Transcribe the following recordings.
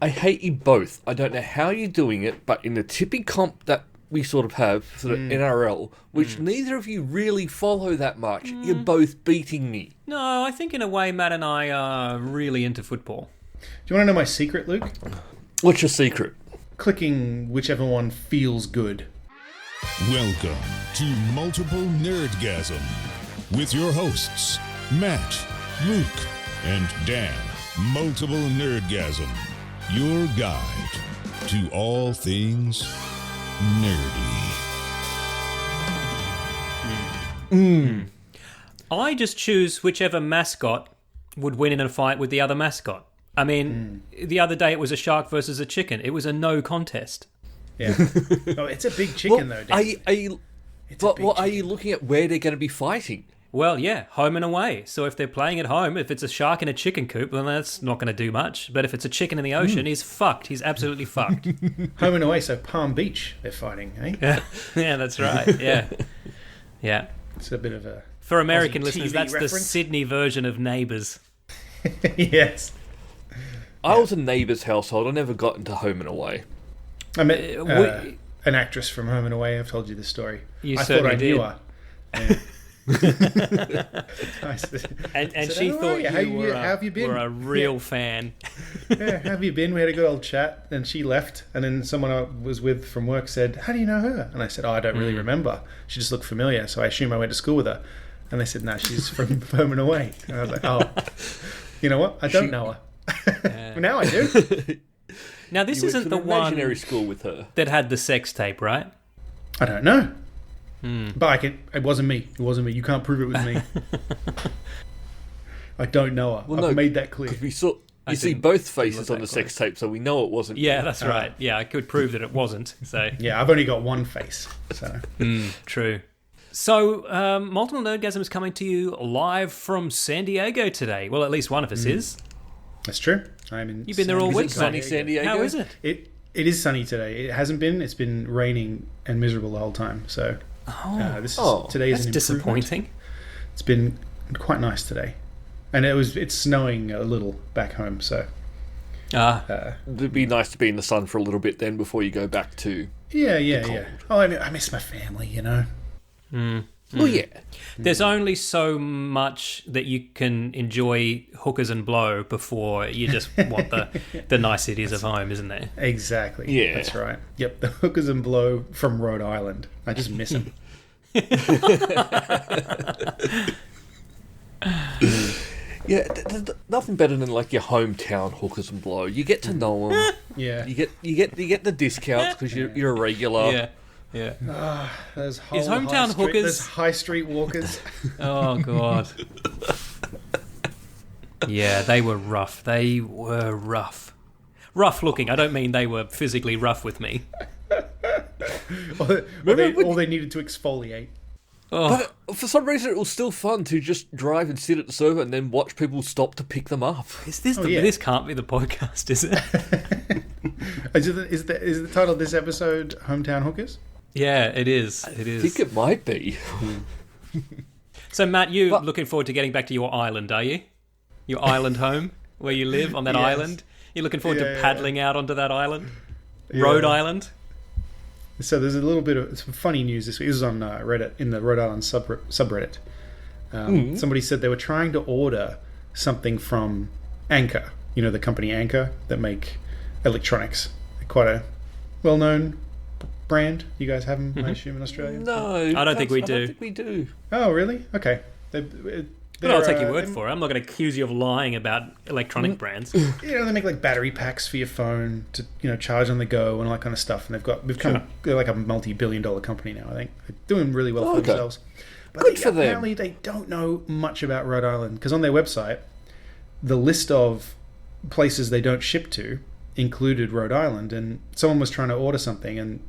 I hate you both. I don't know how you're doing it, but in the tipping comp that we sort of have, sort of NRL, which neither of you really follow that much, you're both beating me. No, I think in a way Matt and I are really into football. Do you want to know my secret, Luke? What's your secret? Clicking whichever one feels good. Welcome to Multiple Nerdgasm with your hosts, Matt, Luke, and Dan. Multiple Nerdgasm, your guide to all things nerdy. I just choose whichever mascot would win in a fight with the other mascot. I mean, the other day it was a shark versus a chicken. It was a no contest. Yeah. Oh, it's a big chicken, though, Dan. Are you looking at where they're going to be fighting? Well, yeah, home and away. So if they're playing at home, if it's a shark in a chicken coop, then that's not going to do much. But if it's a chicken in the ocean, he's fucked. He's absolutely fucked. Home and away, so Palm Beach they're fighting, eh? Yeah, that's right. Yeah. Yeah. It's a bit of a... For American Aussie listeners, TV that's reference. the Sydney version of Neighbours. Yes. I was a neighbour's household. I never got into home and away. I met an actress from Home and Away. I've told you this story. You I certainly thought I knew did. her. Yeah. And said, she "How thought are you? How have you been?" were a real fan. Yeah, how have you been? We had a good old chat, and she left. And then someone I was with from work said, "How do you know her?" And I said, "Oh, I don't really remember. She just looked familiar, so I assume I went to school with her." And they said, "No, she's from Home and Away." And I was like, "Oh, you know what? I don't know her." Now I do. Now, this You isn't went the to an imaginary one school with her. that had the sex tape, right? I don't know. But it wasn't me. It wasn't me. You can't prove it was me. I don't know her. Well, I've no, made that clear. We saw, you see didn't both faces look on the that sex tape, so we know it wasn't. Yeah, that's right. Yeah, I could prove that it wasn't. So Yeah, I've only got one face. So true. So, Multiple Nerdgasm is coming to you live from San Diego today. Well, at least one of us is. that's true. I'm in. You've been there all San week, Diego. sunny San Diego. How is it? It is sunny today. It hasn't been. It's been raining and miserable the whole time. So today is That's an improvement. disappointing. It's been quite nice today, and it's snowing a little back home. So It'd be nice to be in the sun for a little bit then before you go back to... yeah. Oh, I miss my family. You know. Well, yeah. There's only so much that you can enjoy hookers and blow before you just want the niceties of home, isn't there? Exactly. Yeah. That's right. Yep. The hookers and blow from Rhode Island. I just miss them. Yeah, there's nothing better than like your hometown hookers and blow. You get to know them. Yeah. You get the discounts because you're a regular. Yeah. Those Is whole hometown high street, hookers- those high street walkers. Oh, God. Yeah, they were rough. They were rough. Rough looking. I don't mean they were physically rough with me. or they needed to exfoliate. Oh, But for some reason, it was still fun to just drive and sit at the server and then watch people stop to pick them up. is this yeah. this can't be the podcast, is it? Is the title of this episode Hometown Hookers? Yeah, it is. It I is. think it might be. So, Matt, you're looking forward to getting back to your island, are you? Your island home, where you live on that Yes. island? You're looking forward to Yeah. paddling out onto that island? Yeah. Rhode Island? So there's a little bit of some funny news this week. This is on Reddit, in the Rhode Island subreddit. Somebody said they were trying to order something from Anchor. You know, the company Anchor that make electronics. They're quite a well-known brand. You guys have them, I assume, in Australia? No, I don't think we do. I don't think we do. Oh, really? Okay. But I'll take your word for it. I'm not going to accuse you of lying about electronic brands. You know, they make like battery packs for your phone to charge on the go and all that kind of stuff. And they're like a multi-billion-dollar company now. I think they're doing really well for Okay. themselves. But Good for them. apparently, they don't know much about Rhode Island because on their website, the list of places they don't ship to included Rhode Island. And someone was trying to order something and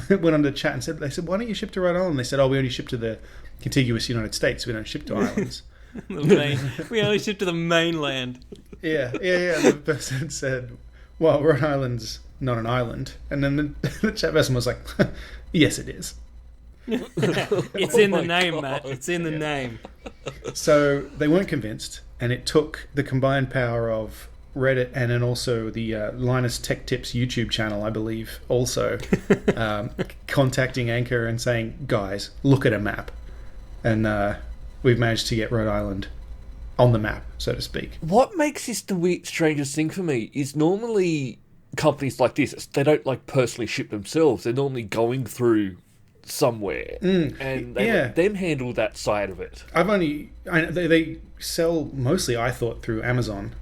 went on the chat and said, "Why don't you ship to Rhode Island?" And they said, "Oh, we only ship to the contiguous United States. We don't ship to islands." We only ship to the mainland. Yeah. The person said, "Well, Rhode Island's not an island." And then the chat person was like, "Yes, it is." It's in the my name, God. Matt. It's in the name. So they weren't convinced, and it took the combined power of Reddit and then also the Linus Tech Tips YouTube channel, I believe, also contacting Anchor and saying, guys, look at a map. And we've managed to get Rhode Island on the map, so to speak. What makes this the strangest thing for me is normally companies like this, they don't like personally ship themselves. They're normally going through somewhere, and they let them handle that side of it. They sell mostly, I thought, through Amazon,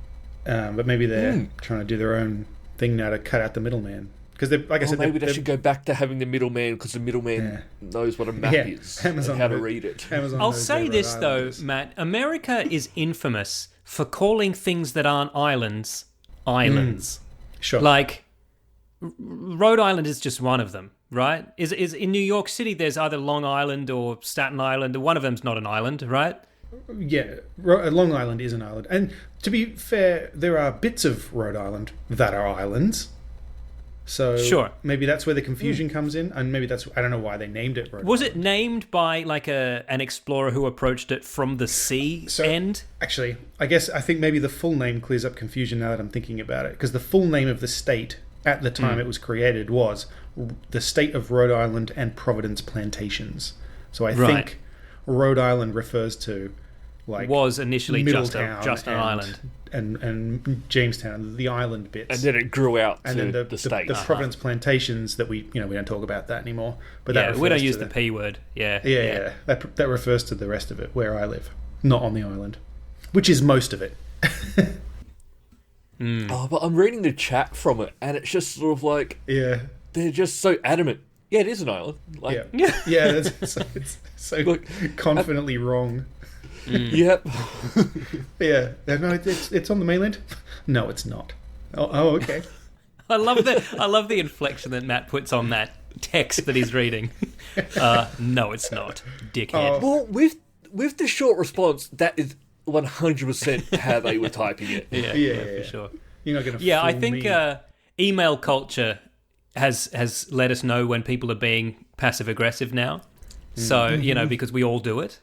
but maybe they're trying to do their own thing now to cut out the middleman. Because, like I said, maybe they should go back to having the middleman, because the middleman knows what a map is Amazon and how to read it. I'll say this though, Matt. America is infamous for calling things that aren't islands islands. Sure. Like Rhode Island is just one of them, right? Is in New York City? There's either Long Island or Staten Island. One of them's not an island, right? Yeah, Long Island is an island. And to be fair, there are bits of Rhode Island that are islands. So sure. Maybe that's where the confusion comes in, and maybe that's, I don't know why they named it Rhode Was Island. it named by like an explorer who approached it from the sea end? Actually, I think maybe the full name clears up confusion now that I'm thinking about it, because the full name of the state at the time it was created was the State of Rhode Island and Providence Plantations. So I think Rhode Island refers to like was initially just an island. And Jamestown, the island bits, and then it grew out and to then the state. The Providence Plantations that we don't talk about that anymore. But that we don't use the P word. Yeah. That refers to the rest of it, where I live, not on the island, which is most of it. Oh, but I'm reading the chat from it, and it's just sort of like they're just so adamant. Yeah, it is an island. Like, it's so look, confidently wrong. Yep. Yeah. No, it's on the mainland. No, it's not. Oh, okay. I love the inflection that Matt puts on that text that he's reading. No, it's not, dickhead. Well, with the short response, that is 100% how they were typing it. Yeah, for sure. You're not going to. I think email culture has let us know when people are being passive aggressive now. So because we all do it,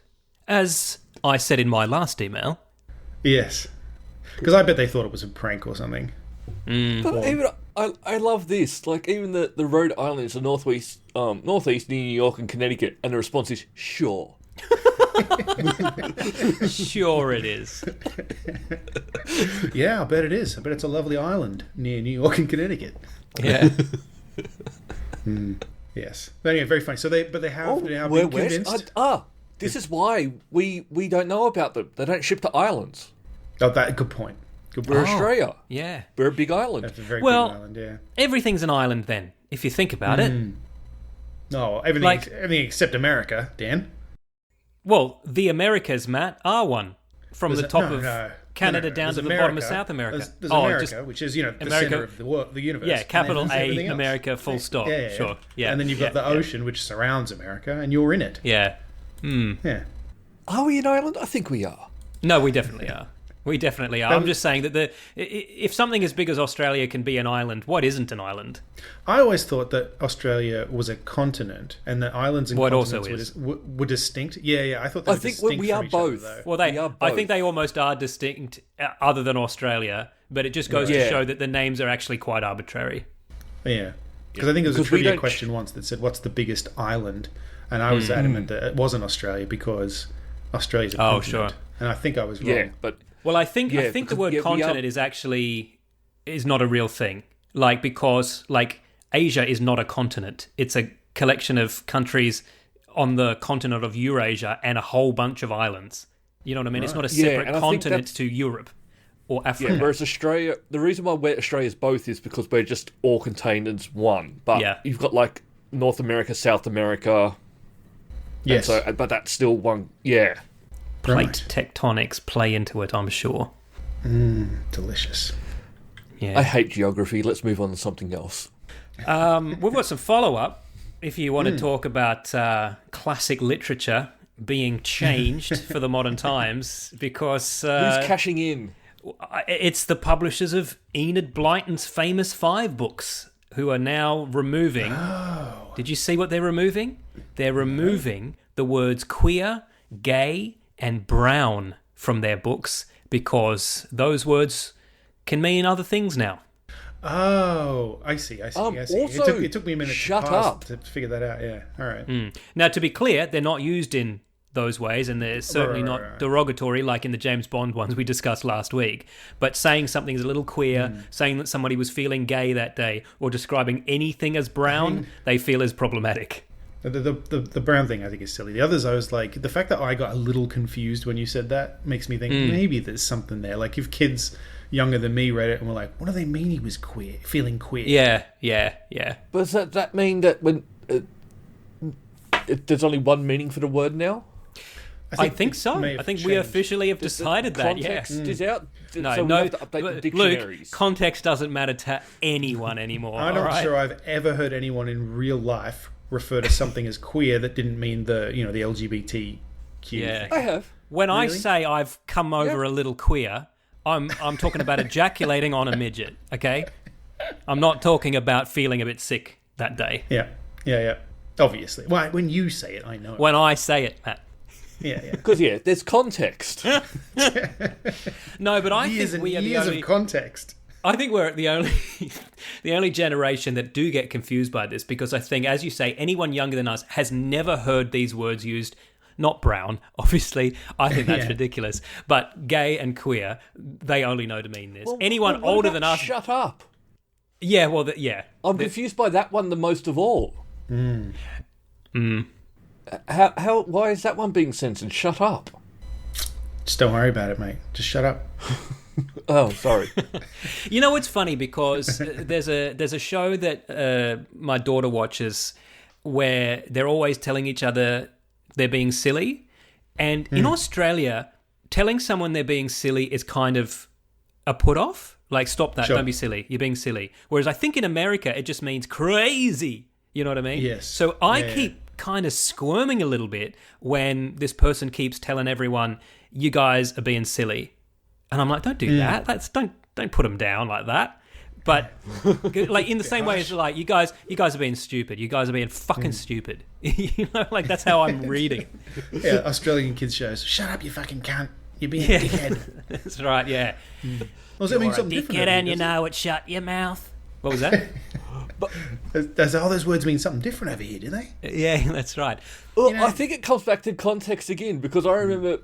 as I said in my last email. Yes, because I bet they thought it was a prank or something. But even I love this. Like even the Rhode Islands, the northeast near New York and Connecticut, and the response is sure. Sure it is. Yeah, I bet it is. I bet it's a lovely island near New York and Connecticut. Yeah. Yes. But anyway, very funny. So they have now been convinced. This is why we don't know about them. They don't ship to islands. Oh, good point. We're Australia. Yeah. We're a big island. That's a very big island, yeah. Everything's an island then, if you think about it. No, everything except America, Dan. Well, the Americas, Matt, are one. From the top of Canada down to the bottom of South America. There's America, which is, the center of the universe. Yeah, capital A, America, full stop. Yeah. Sure. Yeah. And then you've got the ocean, which surrounds America, and you're in it. Yeah. Yeah. Are we an island? I think we are. No, we definitely are. We definitely are. I'm just saying that if something as big as Australia can be an island, what isn't an island? I always thought that Australia was a continent, and that islands and continents were distinct. Yeah. I thought they were distinct we are from each both. other, Well, I think they almost are distinct, other than Australia. But it just goes to show that the names are actually quite arbitrary. Yeah, because I think there was a trivia question once that said, "What's the biggest island?" And I was adamant that it wasn't Australia because Australia's a continent. Sure. And I think I was wrong. Yeah, but I think the word continent is not a real thing. Because Asia is not a continent. It's a collection of countries on the continent of Eurasia and a whole bunch of islands. You know what I mean? Right. It's not a separate continent to Europe or Africa. Yeah, whereas Australia, the reason why Australia's both is because we're just all contained as one. But you've got North America, South America. Yes. But that's still one. Yeah. Plate tectonics play into it, I'm sure. Delicious. Yeah. I hate geography. Let's move on to something else. We've got some follow-up. If you want to talk about classic literature being changed for the modern times, because... who's cashing in? It's the publishers of Enid Blyton's famous 5 books, who are now removing... Oh. Did you see what they're removing? They're removing the words queer, gay, and brown from their books, because those words can mean other things now. Oh, I see. Also, it took me a minute to figure that out. Yeah, all right. Now, to be clear, they're not used in those ways, and they're certainly not derogatory like in the James Bond ones we discussed last week. But saying something is a little queer, saying that somebody was feeling gay that day, or describing anything as brown, they feel is problematic. The brown thing I think is silly. The others, I was like, the fact that I got a little confused when you said that makes me think maybe there's something there. Like if kids younger than me read it and were like, what do they mean he was queer, feeling queer? Yeah. But does that mean that when there's only one meaning for the word now? I think so. I think we officially have decided that. Context is out. No, so we have to update the dictionaries. Luke, context doesn't matter to anyone anymore. I'm not sure I've ever heard anyone in real life refer to something as queer that didn't mean the LGBTQ thing. I have. When I say I've come over a little queer, I'm talking about ejaculating on a midget. Okay, I'm not talking about feeling a bit sick that day. Yeah. Obviously, well, when you say it, I know. When I say it, Matt. Yeah. Because there's context. No, but I think we are the only of context. I think we're the only generation that do get confused by this, because I think, as you say, anyone younger than us has never heard these words used. Not brown, obviously. I think that's ridiculous. But gay and queer, they only know to mean this. Anyone older than us. Shut up. Yeah, well, I'm confused by that one the most of all. How? Why is that one being censored? Shut up. Just don't worry about it, mate. Just shut up. Oh, sorry. You know, it's funny because there's a show that my daughter watches where they're always telling each other they're being silly, and in Australia, telling someone they're being silly is kind of a put off. Like, stop that! Sure. Don't be silly. You're being silly. Whereas I think in America it just means crazy. You know what I mean? Yes. So I keep kind of squirming a little bit when this person keeps telling everyone, "You guys are being silly," and I'm like, "Don't do that. Don't put them down like that." But like in the same way as like, you guys are being stupid. You guys are being fucking stupid. You know, like that's how I'm reading. Yeah, Australian kids shows. Shut up, you fucking cunt. You're being a dickhead. That's right. Yeah. Well, does that mean something different? Dickhead, and you know it. Shut your mouth. What was that? Does all those words mean something different over here? Do they? Yeah, that's right. Well, I think it comes back to context again, because I remember.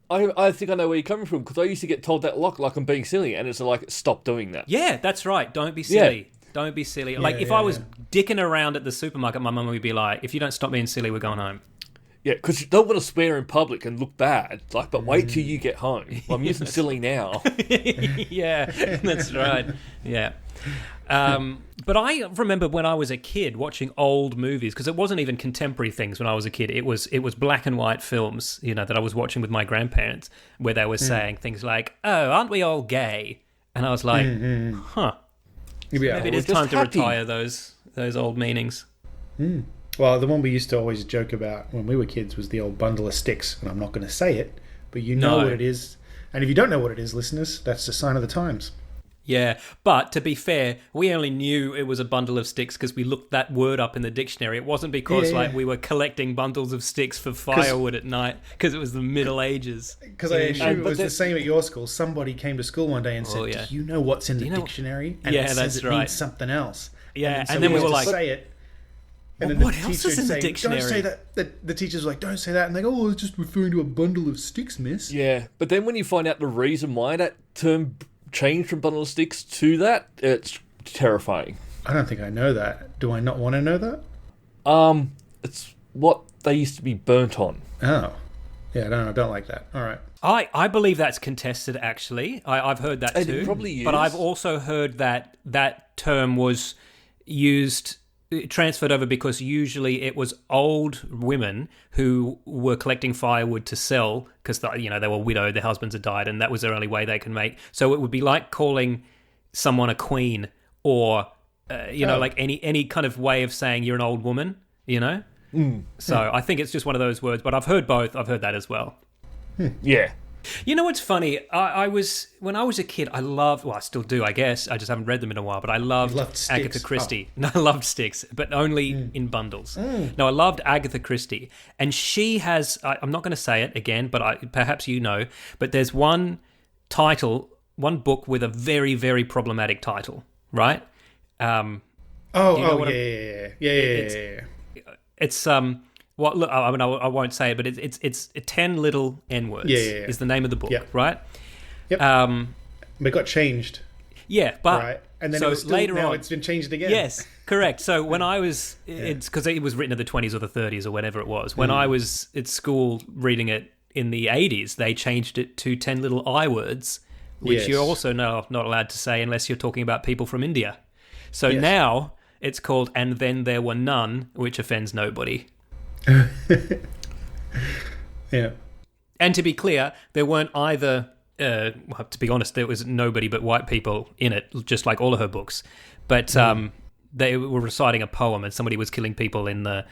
I think I know where you're coming from, because I used to get told that a lot, like I'm being silly, and it's like, stop doing that. Yeah, that's right. Don't be silly. Yeah. Don't be silly. Like, if I was dicking around at the supermarket, my mum would be like, if you don't stop being silly, we're going home. Yeah, because you don't want to swear in public and look bad. Like, but wait till you get home. Well, I'm using silly now. Yeah, that's right. Yeah. But I remember when I was a kid watching old movies, because it wasn't even contemporary things when I was a kid. It was black and white films, you know, that I was watching with my grandparents, where they were saying things like, "Oh, aren't we all gay?" And I was like, "Huh." Maybe it is time to retire those old meanings. Well, the one we used to always joke about when we were kids was the old bundle of sticks, and I'm not going to say it, but you know what it is. And if you don't know what it is, listeners, that's a sign of the times. Yeah, but to be fair, we only knew it was a bundle of sticks because we looked that word up in the dictionary. It wasn't because we were collecting bundles of sticks for firewood at night, because it was the Middle Ages. Because I assume it was the same at your school. Somebody came to school one day and said, "Do you know what's in the dictionary?" And it says it means something else. Yeah, and then we were like, "Say it." And then what else is in the dictionary? Don't say that. The teacher's like, "Don't say that," and they go, "Oh, it's just referring to a bundle of sticks, miss." Yeah, but then when you find out the reason why that term changed from bundle of sticks to that, it's terrifying. I don't think I know that. Do I not want to know that? It's what they used to be burnt on. Oh. Yeah, I don't like that. All right. I believe that's contested, actually. I've heard that too. It probably is. But I've also heard that that term was transferred over because usually it was old women who were collecting firewood to sell because they were widowed, their husbands had died, and that was their only way they could make. So it would be like calling someone a queen, or like any kind of way of saying you're an old woman, you know. So I think it's just one of those words. But I've heard both. I've heard that as well. Yeah. You know what's funny? When I was a kid, I still do, I guess. I just haven't read them in a while, but I loved Agatha Christie. No, I loved sticks, but only in bundles. No, I loved Agatha Christie. And she has, I'm not going to say it again, but perhaps you know, but there's one title one book with a very, very problematic title, right? Yeah. It's Well, look, I mean, I won't say it, but it's 10 little N words. Is the name of the book, right? Yep. But it got changed. Yeah, but right, and then so it was still, later now on, it's been changed again. Yes, correct. So when I was, it's because it was written in the 20s or the 30s or whatever it was. When I was at school reading it in the 80s, they changed it to 10 little I words, which you're also not allowed to say unless you're talking about people from India. So now it's called "And Then There Were None," which offends nobody. Yeah. And to be clear, there weren't either. Well, to be honest, there was nobody but white people in it, just like all of her books. But they were reciting a poem, and somebody was killing people in the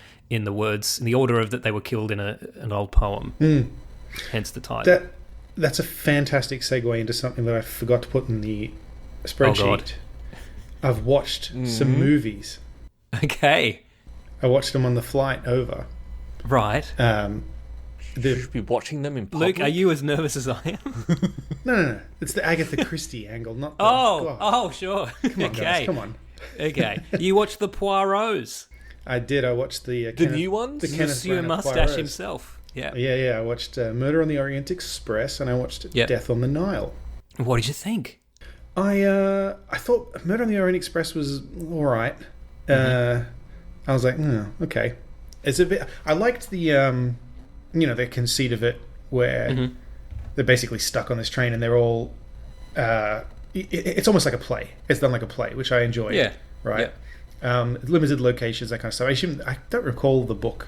words, in the order of that they were killed in an old poem. Hence the title. That's a fantastic segue into something that I forgot to put in the spreadsheet. Oh, God. I've watched some movies. Okay. I watched them on the flight over. Right. You should be watching them in public. Luke, are you as nervous as I am? No. It's the Agatha Christie angle, not the... Oh, sure. Come on, guys, come on. Okay. You watched the Poirots. I did. I watched the new ones? The Kenneth Monsieur Branagh Mustache Poirots. himself. Yeah. I watched Murder on the Orient Express, and I watched Death on the Nile. What did you think? I thought Murder on the Orient Express was all right. I was like, okay. It's a bit... I liked the... the conceit of it, where they're basically stuck on this train and they're all... it's almost like a play. It's done like a play, which I enjoyed. Yeah. Right? Yeah. Limited locations, that kind of stuff. I don't recall the book,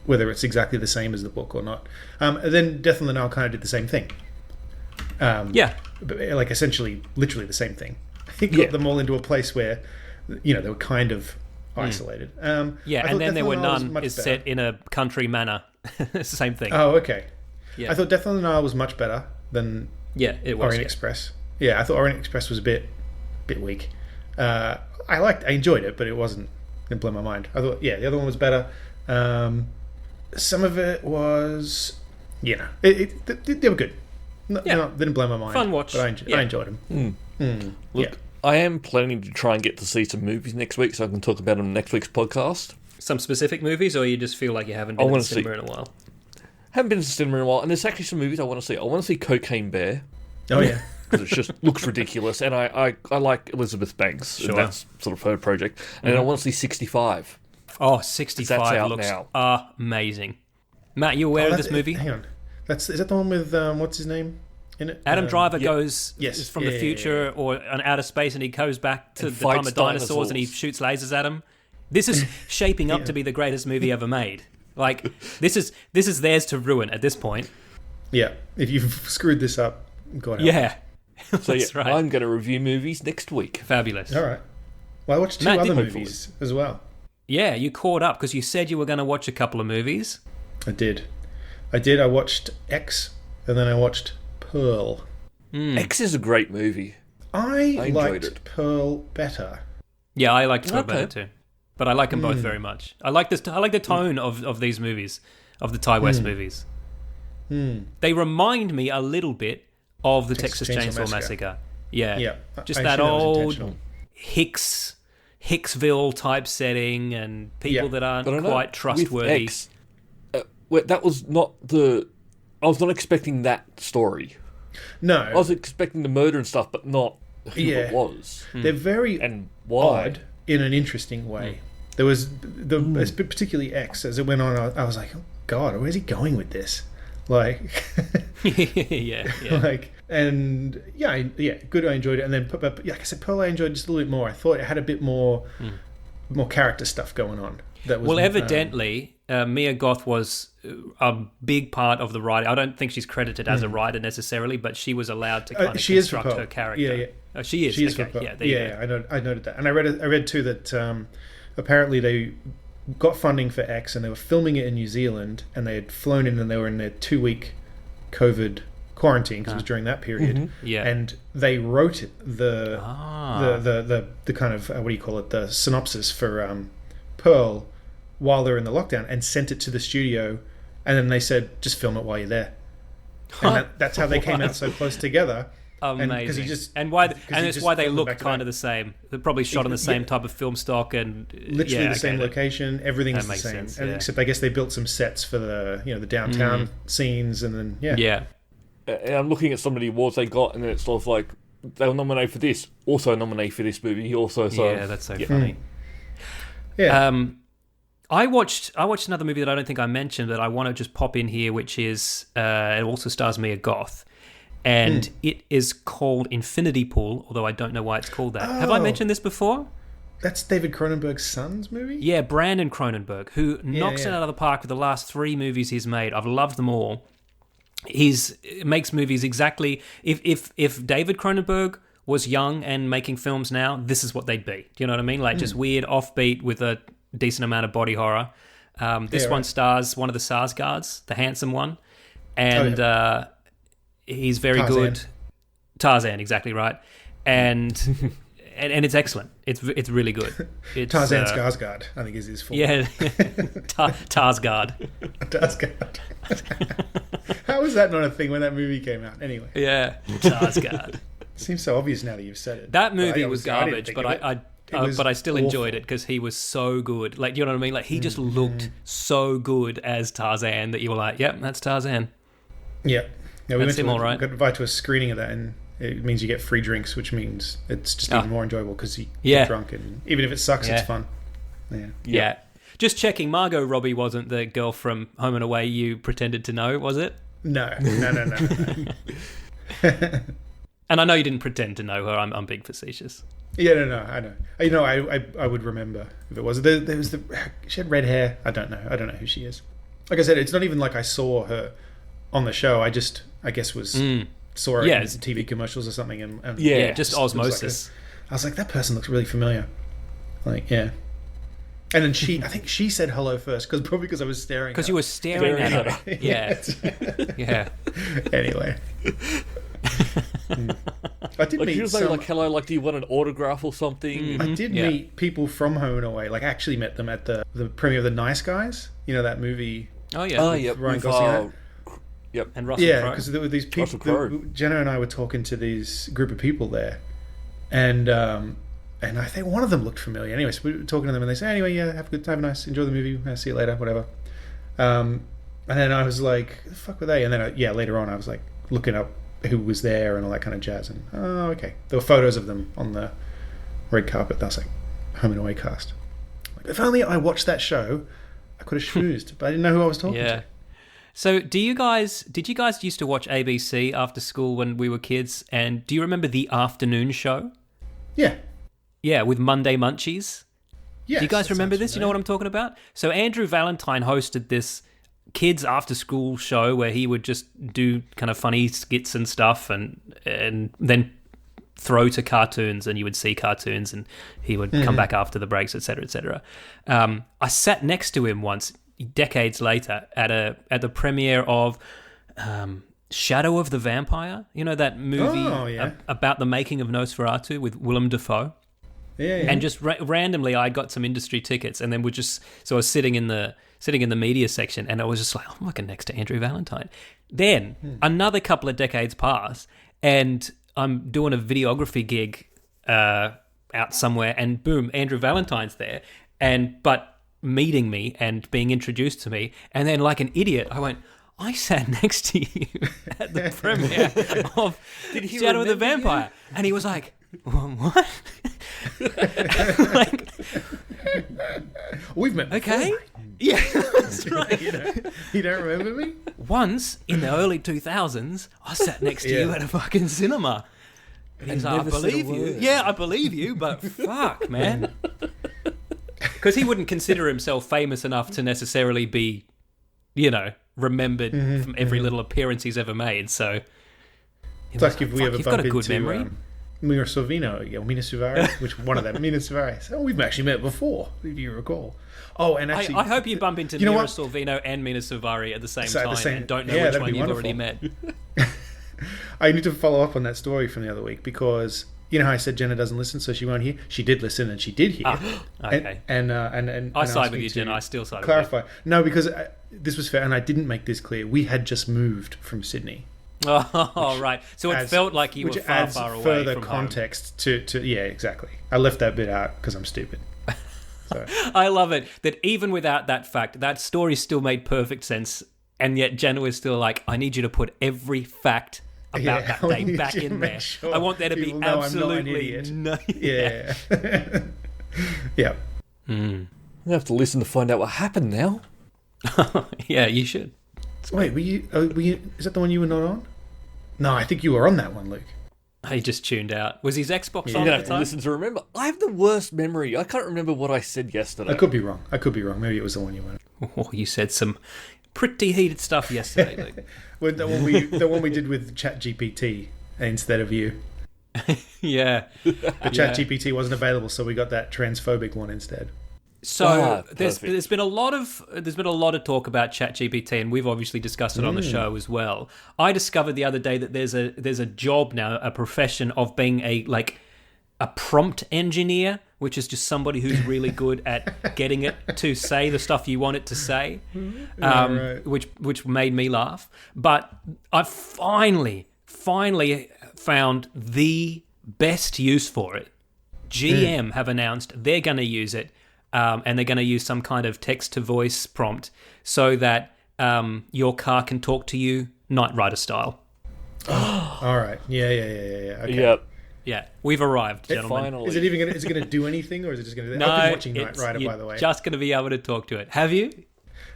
whether it's exactly the same as the book or not. Then Death on the Nile kind of did the same thing. Like essentially, literally the same thing. He got them all into a place where, they were kind of isolated. And then There Were None is set in a country manor. It's the same thing. Oh, okay. Yeah. I thought Death on the Nile was much better than it was, Orient Express. Yeah, I thought Orient Express was a bit weak. I enjoyed it, but it didn't blow my mind. I thought, the other one was better. Some of it was, they were good. They didn't blow my mind. Fun watch. But I enjoyed them. Look, I am planning to try and get to see some movies next week so I can talk about them on next week's podcast. Some specific movies, or you just feel like you haven't been to the cinema in a while? Haven't been to the cinema in a while, and there's actually some movies I want to see. I want to see Cocaine Bear. Oh, yeah. Because it just looks ridiculous, and I like Elizabeth Banks. Sure. And that's sort of her project. And I want to see 65. Oh, 65 looks amazing. Matt, you aware of this movie? Hang on. Is that the one with, what's his name in it? Adam Driver is from the future or an outer space, and he goes back to the time of dinosaurs and he shoots lasers at them. This is shaping up to be the greatest movie ever made. Like, this is theirs to ruin at this point. Yeah, if you've screwed this up, God help. Yeah. So right. I'm going to review movies next week. Fabulous. All right. Well, I watched two other movies as well. Yeah, you caught up because you said you were going to watch a couple of movies. I did. I watched X, and then I watched Pearl. X is a great movie. I liked Pearl better. Yeah, I liked Pearl better too. But I like them both very much. I like this. I like the tone of these movies, of the Ty West movies. They remind me a little bit of the Texas Chainsaw Massacre. Yeah. Just that old Hicksville type setting and people that aren't quite trustworthy. That was not the... I was not expecting that story. No. I was expecting the murder and stuff, but not who it was. They're very odd in an interesting way. There was particularly X, as it went on, I was like, oh God, where's he going with this? Like... yeah. Like, and good, I enjoyed it. And then, but like I said, Pearl I enjoyed just a little bit more. I thought it had a bit more character stuff going on. That was, evidently, Mia Goth was a big part of the writing. I don't think she's credited as a writer necessarily, but she was allowed to kind of construct her character. Yeah. Oh, she is. She is. Okay. I noted that, and I read too that apparently they got funding for X, and they were filming it in New Zealand, and they had flown in, and they were in their 2-week COVID quarantine because it was during that period. Yeah, and they wrote the kind of what do you call it, the synopsis for Pearl while they're in the lockdown, and sent it to the studio, and then they said, just film it while you're there. And that's how they came out so close together. Amazing. And it's why they look kind of the same. They're probably shot on the same type of film stock and literally the same location. Everything's the same, sense, except I guess they built some sets for the downtown scenes, and then And I'm looking at some of the awards they got, and it's sort of like they were nominated for this, also nominated for this movie, also. So that's so funny. Yeah. I watched another movie that I don't think I mentioned that I want to just pop in here, which is it also stars Mia Goth. And it is called Infinity Pool, although I don't know why it's called that. Have I mentioned this before? That's David Cronenberg's son's movie? Yeah, Brandon Cronenberg, who knocks it out of the park with the last 3 movies he's made. I've loved them all. He makes movies exactly... If David Cronenberg was young and making films now, this is what they'd be. Do you know what I mean? Like just weird, offbeat with a decent amount of body horror. This one stars one of the Sarsgaards, the handsome one. And... he's very good. Tarzan, exactly right, and it's excellent. It's really good. It's, Tarzan Skarsgård, I think is his full. Yeah, Tarsgaard. Tarsgaard. How was that not a thing when that movie came out? Anyway. Yeah, Tarsgaard. Seems so obvious now that you've said it. That movie was garbage, but I still awful. enjoyed it because he was so good. Like, you know what I mean? Like he just looked so good as Tarzan that you were like, "Yep, that's Tarzan." Yeah. Yeah, we That's him, all right. got invited to a screening of that, and it means you get free drinks, which means it's just even more enjoyable because you get drunk, and even if it sucks, it's fun. Yeah. Just checking, Margot Robbie wasn't the girl from Home and Away you pretended to know, was it? No. And I know you didn't pretend to know her. I'm being facetious. Yeah, no, I know. You know, I would remember if it was. There was she had red hair. I don't know who she is. Like I said, it's not even like I saw her on the show. I guess saw her in TV commercials or something, and just osmosis. I was like, that person looks really familiar. Like, yeah. And then I think she said hello first, probably because I was staring. Because you were staring at her. Yeah. Yeah. Anyway. I did meet she was like, hello, like, do you want an autograph or something? I did meet people from Home and Away. Like, I actually met them at the premiere of The Nice Guys. You know that movie? Oh, yeah. Yep. Ryan Gosling. Yep. And Russell Crowe. Because there were these people. Jenna and I were talking to this group of people there, and I think one of them looked familiar. Anyway, so we were talking to them, and they said, "Anyway, yeah, have a nice, enjoy the movie. See you later, whatever." And then I was like, "The fuck were they?" And then later on, I was like looking up who was there and all that kind of jazz. And okay, there were photos of them on the red carpet. That's like Home and Away cast. Like, if only I watched that show, I could have schmoozed, but I didn't know who I was talking to. So did you guys used to watch ABC after school when we were kids? And do you remember the afternoon show? Yeah. Yeah, with Monday Munchies? Yes, do you guys remember this? You know what I'm talking about? So Andrew Valentine hosted this kids after school show where he would just do kind of funny skits and stuff and then throw to cartoons, and you would see cartoons, and he would come back after the breaks, etc., etc. I sat next to him once, decades later, at the premiere of Shadow of the Vampire. You know that movie about the making of Nosferatu with Willem Dafoe? Yeah. And just randomly, I got some industry tickets, and then I was sitting in the media section, and I was just like, I'm looking next to Andrew Valentine. Then another couple of decades pass, and I'm doing a videography gig out somewhere, and boom, Andrew Valentine's there, but meeting me and being introduced to me, and then like an idiot, I went, I sat next to you at the premiere of Shadow of the Vampire, and he was like, what? Like, we've met before. Okay. Yeah, that's right. You don't remember me? Once in the early 2000s, I sat next to you at a fucking cinema. And he's like, I believe you. Yeah, I believe you, but fuck, man. Because he wouldn't consider himself famous enough to necessarily be, remembered from every little appearance he's ever made. So it's like if we ever you've bump got a good into memory. Mira Sorvino, Mina Suvari, which one of them? Mina Suvari. Oh, we've actually met before, if you recall. Oh, and actually, I hope you bump into Mira Sorvino and Mina Suvari at the same time, and don't know which one you've already met. I need to follow up on that story from the other week, because you know how I said Jenna doesn't listen, so she won't hear. She did listen, and she did hear. Okay. And I side with you, Jenna. I still side clarify. with you. No, because this was fair, and I didn't make this clear. We had just moved from Sydney. Oh, right. So it felt like you were far, far away further from context to yeah, exactly. I left that bit out because I'm stupid. So. I love it that even without that fact, that story still made perfect sense, and yet Jenna was still like, I need you to put every fact about that day back in there. Sure I want there to be absolutely no... Yeah. Yeah. I have to listen to find out what happened now. Yeah, you should. Wait, were you, is that the one you were not on? No, I think you were on that one, Luke. He just tuned out. Was his Xbox on You at have the to time? listen to remember. I have the worst memory. I can't remember what I said yesterday. I could be wrong. Maybe it was the one you were on. Oh, you said some pretty heated stuff yesterday, Luke. Well, the one we did with ChatGPT instead of you. Yeah. But ChatGPT wasn't available, so we got that transphobic one instead. So there's been a lot of talk about ChatGPT, and we've obviously discussed it on the show as well. I discovered the other day that there's a job now, a profession of being a prompt engineer, which is just somebody who's really good at getting it to say the stuff you want it to say, Right. which made me laugh. But I finally found the best use for it. GM have announced they're going to use it. And they're going to use some kind of text-to-voice prompt so that your car can talk to you Knight Rider style. All right. Yeah. Okay. Yep. Yeah, we've arrived, gentlemen. Finally. Is it going to do anything, or is it just going to? No, I've been watching Knight Rider, by the way. Just going to be able to talk to it. Have you?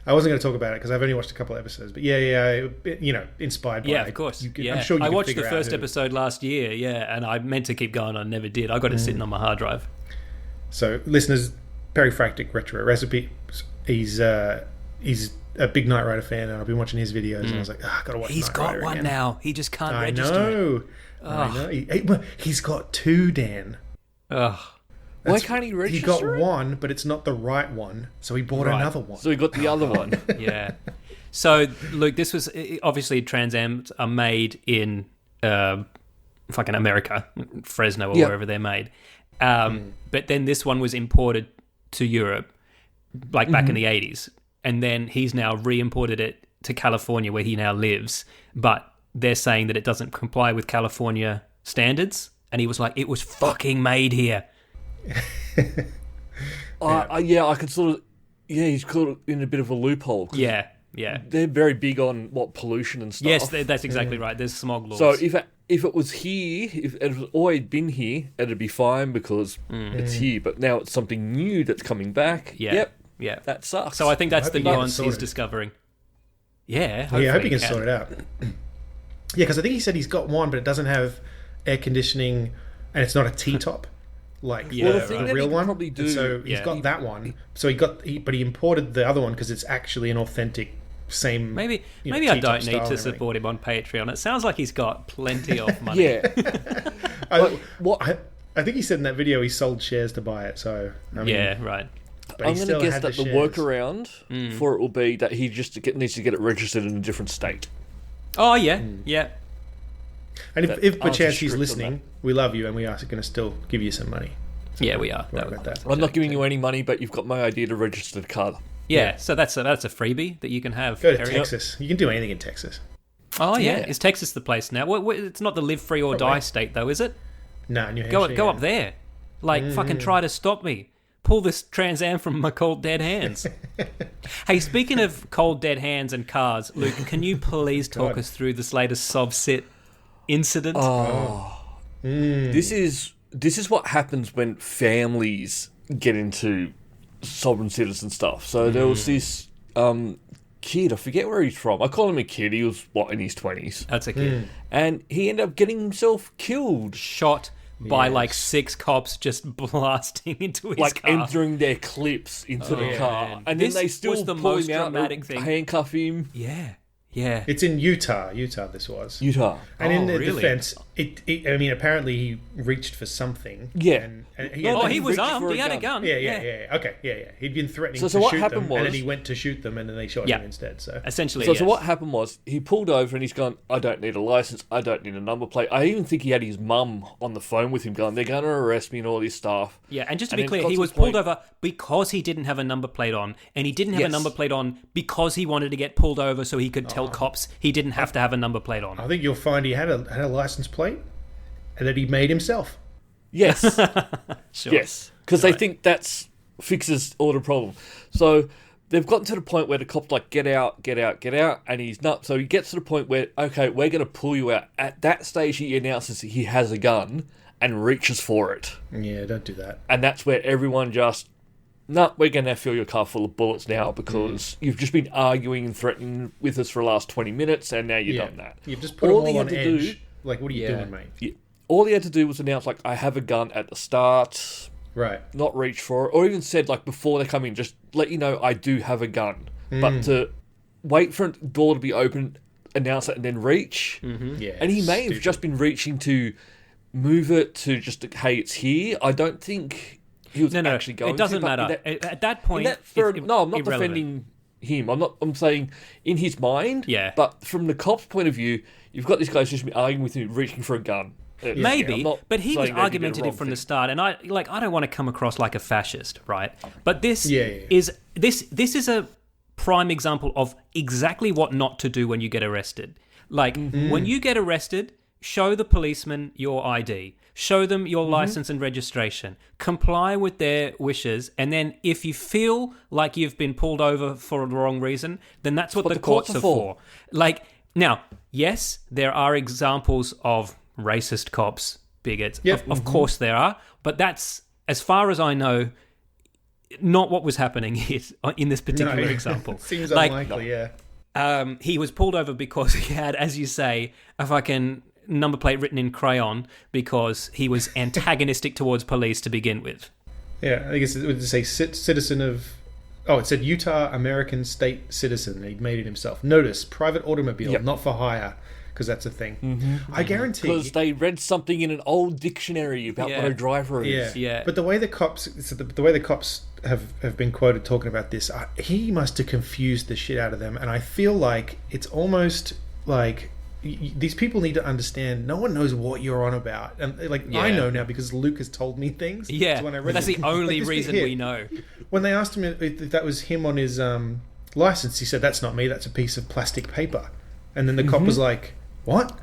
I wasn't going to talk about it because I've only watched a couple of episodes, but inspired by. Yeah, of course. I'm sure you I can watched the figure first out who. episode last year. Yeah, and I meant to keep going. I never did. I got it sitting on my hard drive. So, listeners, Perifractic Retro Recipe. He's a big Knight Rider fan, and I've been watching his videos, and I was like, I got to watch. He's Knight got Rider one again. now. He just can't I register know. it. I know. He's got two, Dan. Ugh. Why can't he register? He got one, but it's not the right one, so he bought another one. So he got the other one. Yeah. So, Luke, this was obviously Trans Ams are made in fucking America, Fresno or wherever they're made. But then this one was imported to Europe, like back in the 80s. And then he's now re-imported it to California where he now lives. But they're saying that it doesn't comply with California standards. And he was like, it was fucking made here. I could sort of... Yeah, he's caught in a bit of a loophole. Yeah. They're very big on, pollution and stuff. Yes, that's exactly right. There's smog laws. So if it was here, if it had always been here, it'd be fine because it's here. But now it's something new that's coming back. Yeah. Yep. That sucks. So I think that's the nuance he's sorted. discovering. Yeah. I hope he can sort it out. Yeah, because I think he said he's got one, but it doesn't have air conditioning, and it's not a T-top like the real one. Probably do. And so he's got that one. So but he imported the other one because it's actually an authentic same. Maybe I T-top don't style need to and support him on Patreon. It sounds like he's got plenty of money. Yeah. I think he said in that video he sold shares to buy it. So I mean, Yeah, right. but I'm he going still to guess had that the shares. workaround for it will be that he just needs to get it registered in a different state. Oh, yeah, yeah. And if perchance strict he's on listening, we love you, and we are going to still give you some money. Yeah, we are. Right about that. I'm not giving you any money, but you've got my idea to register the car. Yeah, so that's a freebie that you can have. Go to Harry. Texas. You can do anything in Texas. Oh, yeah. Yeah. Is Texas the place now? It's not the live free or die state, though, is it? No, New Hampshire. Go up there. Like, fucking try to stop me. Pull this Trans Am from my cold, dead hands. Hey, speaking of cold, dead hands and cars, Luke, can you please talk us through this latest Sob-Sit incident? This is what happens when families get into sovereign citizen stuff. So there was this kid, I forget where he's from. I call him a kid. He was, in his 20s. That's a kid. And he ended up getting himself killed. Shot by like 6 cops just blasting into his car. Entering their clips into the car. man. And This then they still was the pull most him out dramatic and thing. handcuff him. Yeah. It's in Utah. This was. Utah. And in their really? defense, I mean, apparently he reached for something. Yeah. And he was armed. He had a gun. Yeah. Okay, yeah. He'd been threatening to what shoot happened them, was, and then he went to shoot them, and then they shot him instead. So essentially, So what happened was, he pulled over and he's gone, I don't need a license, I don't need a number plate. I even think he had his mum on the phone with him going, they're going to arrest me and all this stuff. Yeah, and just to be clear, he was pulled over because he didn't have a number plate on, and he didn't have a number plate on because he wanted to get pulled over so he could tell cops he didn't have to have a number plate on. I think you'll find he had a license plate, and that he made himself. Yes. Sure. Yes. Because they think that's fixes all the problem. So they've gotten to the point where the cop's like, get out, and he's not. So he gets to the point where, okay, we're going to pull you out. At that stage, he announces he has a gun and reaches for it. Yeah, don't do that. And that's where everyone just, we're going to fill your car full of bullets now because you've just been arguing and threatening with us for the last 20 minutes, and now you've done that. You've just put them all on edge. Like, what are you doing, mate? Yeah. All he had to do was announce, like, I have a gun at the start. Right. Not reach for it. Or even said, like, before they come in, just let you know I do have a gun. But to wait for a door to be open, announce it, and then reach. Mm-hmm. Yeah. And he may have just been reaching to move it to just, hey, it's here. I don't think he was actually going to. It doesn't matter. At that point... I'm not defending him. I'm saying in his mind. Yeah. But from the cop's point of view, you've got this guy's just been arguing with him, reaching for a gun. Maybe, but he was argumentative from the start, and I don't want to come across like a fascist, right? But this is a prime example of exactly what not to do when you get arrested. Like when you get arrested, show the policeman your ID, show them your license and registration, comply with their wishes, and then if you feel like you've been pulled over for the wrong reason, then that's what the courts are for. Like now, yes, there are examples of racist cops, bigots. Yep. Of course there are, but that's, as far as I know, not what was happening in this particular example. Seems unlikely, He was pulled over because he had, as you say, a fucking number plate written in crayon because he was antagonistic towards police to begin with. Yeah, I guess it would say citizen of... Oh, it said Utah American state citizen. He'd made it himself. Notice, private automobile, not for hire. Because that's a thing. I guarantee. Because they read something in an old dictionary about what a driver is. Yeah. But the way the cops, have been quoted talking about this, he must have confused the shit out of them. And I feel like it's almost like these people need to understand. No one knows what you're on about, and I know now because Luke has told me things. Yeah, so when I read that's the only reason we know. When they asked him if that was him on his license, he said, "That's not me. That's a piece of plastic paper." And then the cop was like, "What?"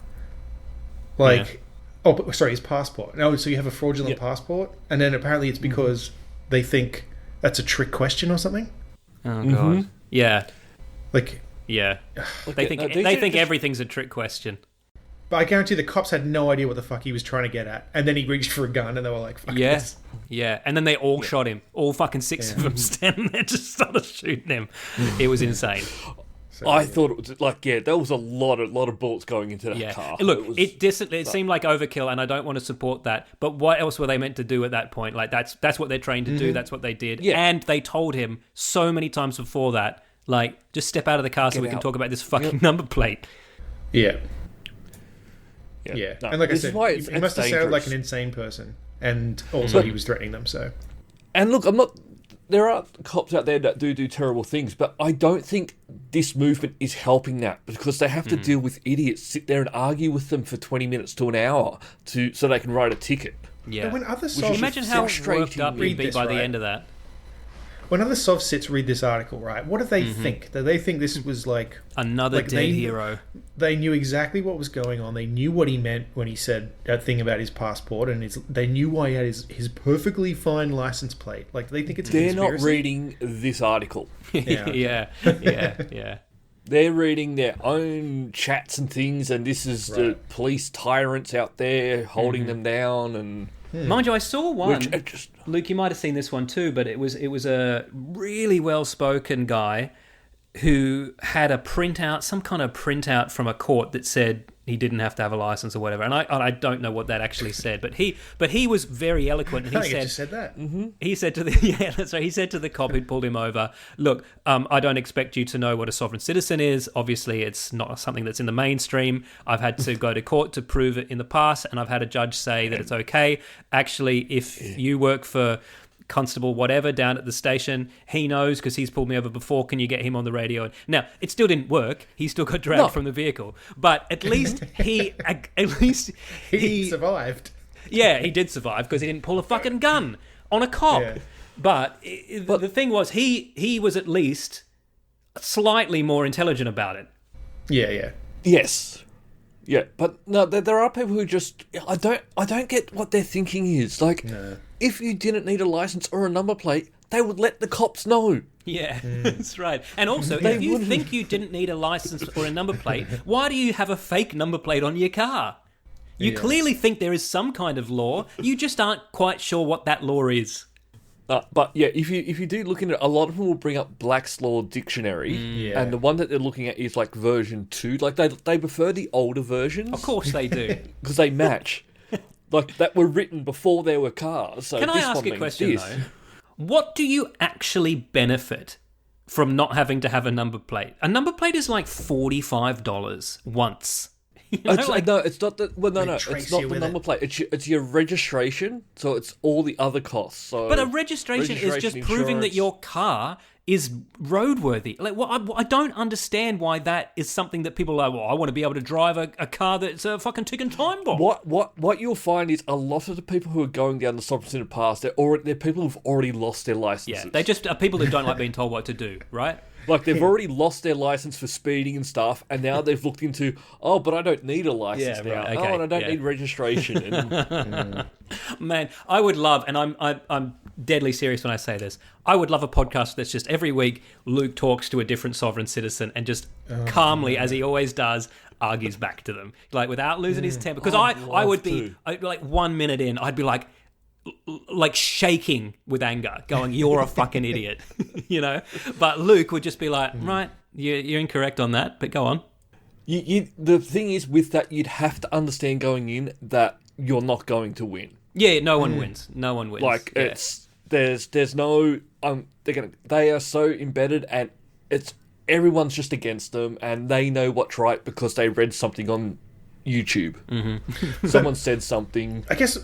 His passport. No, so you have a fraudulent passport? And then apparently it's because they think that's a trick question or something? Oh, God. Yeah. Yeah. They think everything's a trick question. But I guarantee the cops had no idea what the fuck he was trying to get at. And then he reached for a gun and they were like, fuck this. Yeah. And then they all shot him. All fucking six of them standing there just started shooting him. It was insane. So, I thought it was there was a lot of bullets going into that car. Look, it seemed like overkill, and I don't want to support that. But what else were they meant to do at that point? Like that's what they're trained to do. That's what they did. Yeah. And they told him so many times before that, like, just step out of the car so we can talk about this fucking number plate. Yeah. Yeah. No, and like I said, he must have sounded like an insane person, and also he was threatening them. So. And look, there are cops out there that do terrible things, but I don't think this movement is helping that because they have to deal with idiots, sit there and argue with them for 20 minutes to an hour so they can write a ticket. Yeah. But when other imagine how worked up you'd be by the end of that. When other soft sits read this article, right, what do they think? Do they think this was like... Another dead hero. They knew exactly what was going on. They knew what he meant when he said that thing about his passport, and they knew why he had his perfectly fine license plate. Like, they think it's a conspiracy. They're not reading this article. Yeah. They're reading their own chats and things, and this is the police tyrants out there holding them down and... Mind you, I saw one. Luke, you might have seen this one too, but it was a really well-spoken guy who had a printout, some kind of printout from a court that said he didn't have to have a license or whatever. And I don't know what that actually said, but he was very eloquent. And he said that. Mm-hmm. He said to the that's right. He said to the cop who'd pulled him over, "Look, I don't expect you to know what a sovereign citizen is. Obviously, it's not something that's in the mainstream. I've had to go to court to prove it in the past, and I've had a judge say that it's okay. Actually, if you work for Constable whatever down at the station, he knows because he's pulled me over before. Can you get him on the radio?" Now, it still didn't work. He still got dragged from the vehicle, but at least he survived. Yeah, he did survive because he didn't pull a fucking gun on a cop. Yeah. But the thing was, he was at least slightly more intelligent about it. Yeah. Yes. Yeah, but no, there are people who just I don't get what their thinking is. Like, if you didn't need a license or a number plate, they would let the cops know. Yeah, that's right. And also, if you think you didn't need a license or a number plate, why do you have a fake number plate on your car? You clearly think there is some kind of law. You just aren't quite sure what that law is. But yeah, if you do look into it, a lot of them will bring up Black's Law Dictionary, and the one that they're looking at is like version 2. Like they prefer the older versions. Of course they do, because they match. Like that were written before there were cars. So can I ask a question though? What do you actually benefit from not having to have a number plate? A number plate is like $45 once. You know, no, it's not that. Well, no, it's not the number plate. It's your registration. So it's all the other costs. So but a registration is just proving that your car is roadworthy. Like, I don't understand why that is something that people are like. Well, I want to be able to drive a car that's a fucking ticking time bomb. What you'll find is a lot of the people who are going down the sovereign path, they're people who've already lost their licenses. Yeah, they just are people who don't like being told what to do, right? Like, they've already lost their license for speeding and stuff, and now they've looked into, but I don't need a license now. Right, okay, and I don't need registration. And, Man, I would love, and I'm deadly serious when I say this, I would love a podcast that's just every week Luke talks to a different sovereign citizen and just calmly, as he always does, argues back to them, like without losing his temper. Because I would be, like 1 minute in, I'd be like shaking with anger, going, "You're a fucking idiot," you know. But Luke would just be like, "Right, you're incorrect on that, but go on." The thing is, with that, you'd have to understand going in that you're not going to win. Yeah, no one wins. No one wins. Like there's no they are so embedded, and it's everyone's just against them, and they know what's right because they read something on YouTube. Mm-hmm. Someone said something. I guess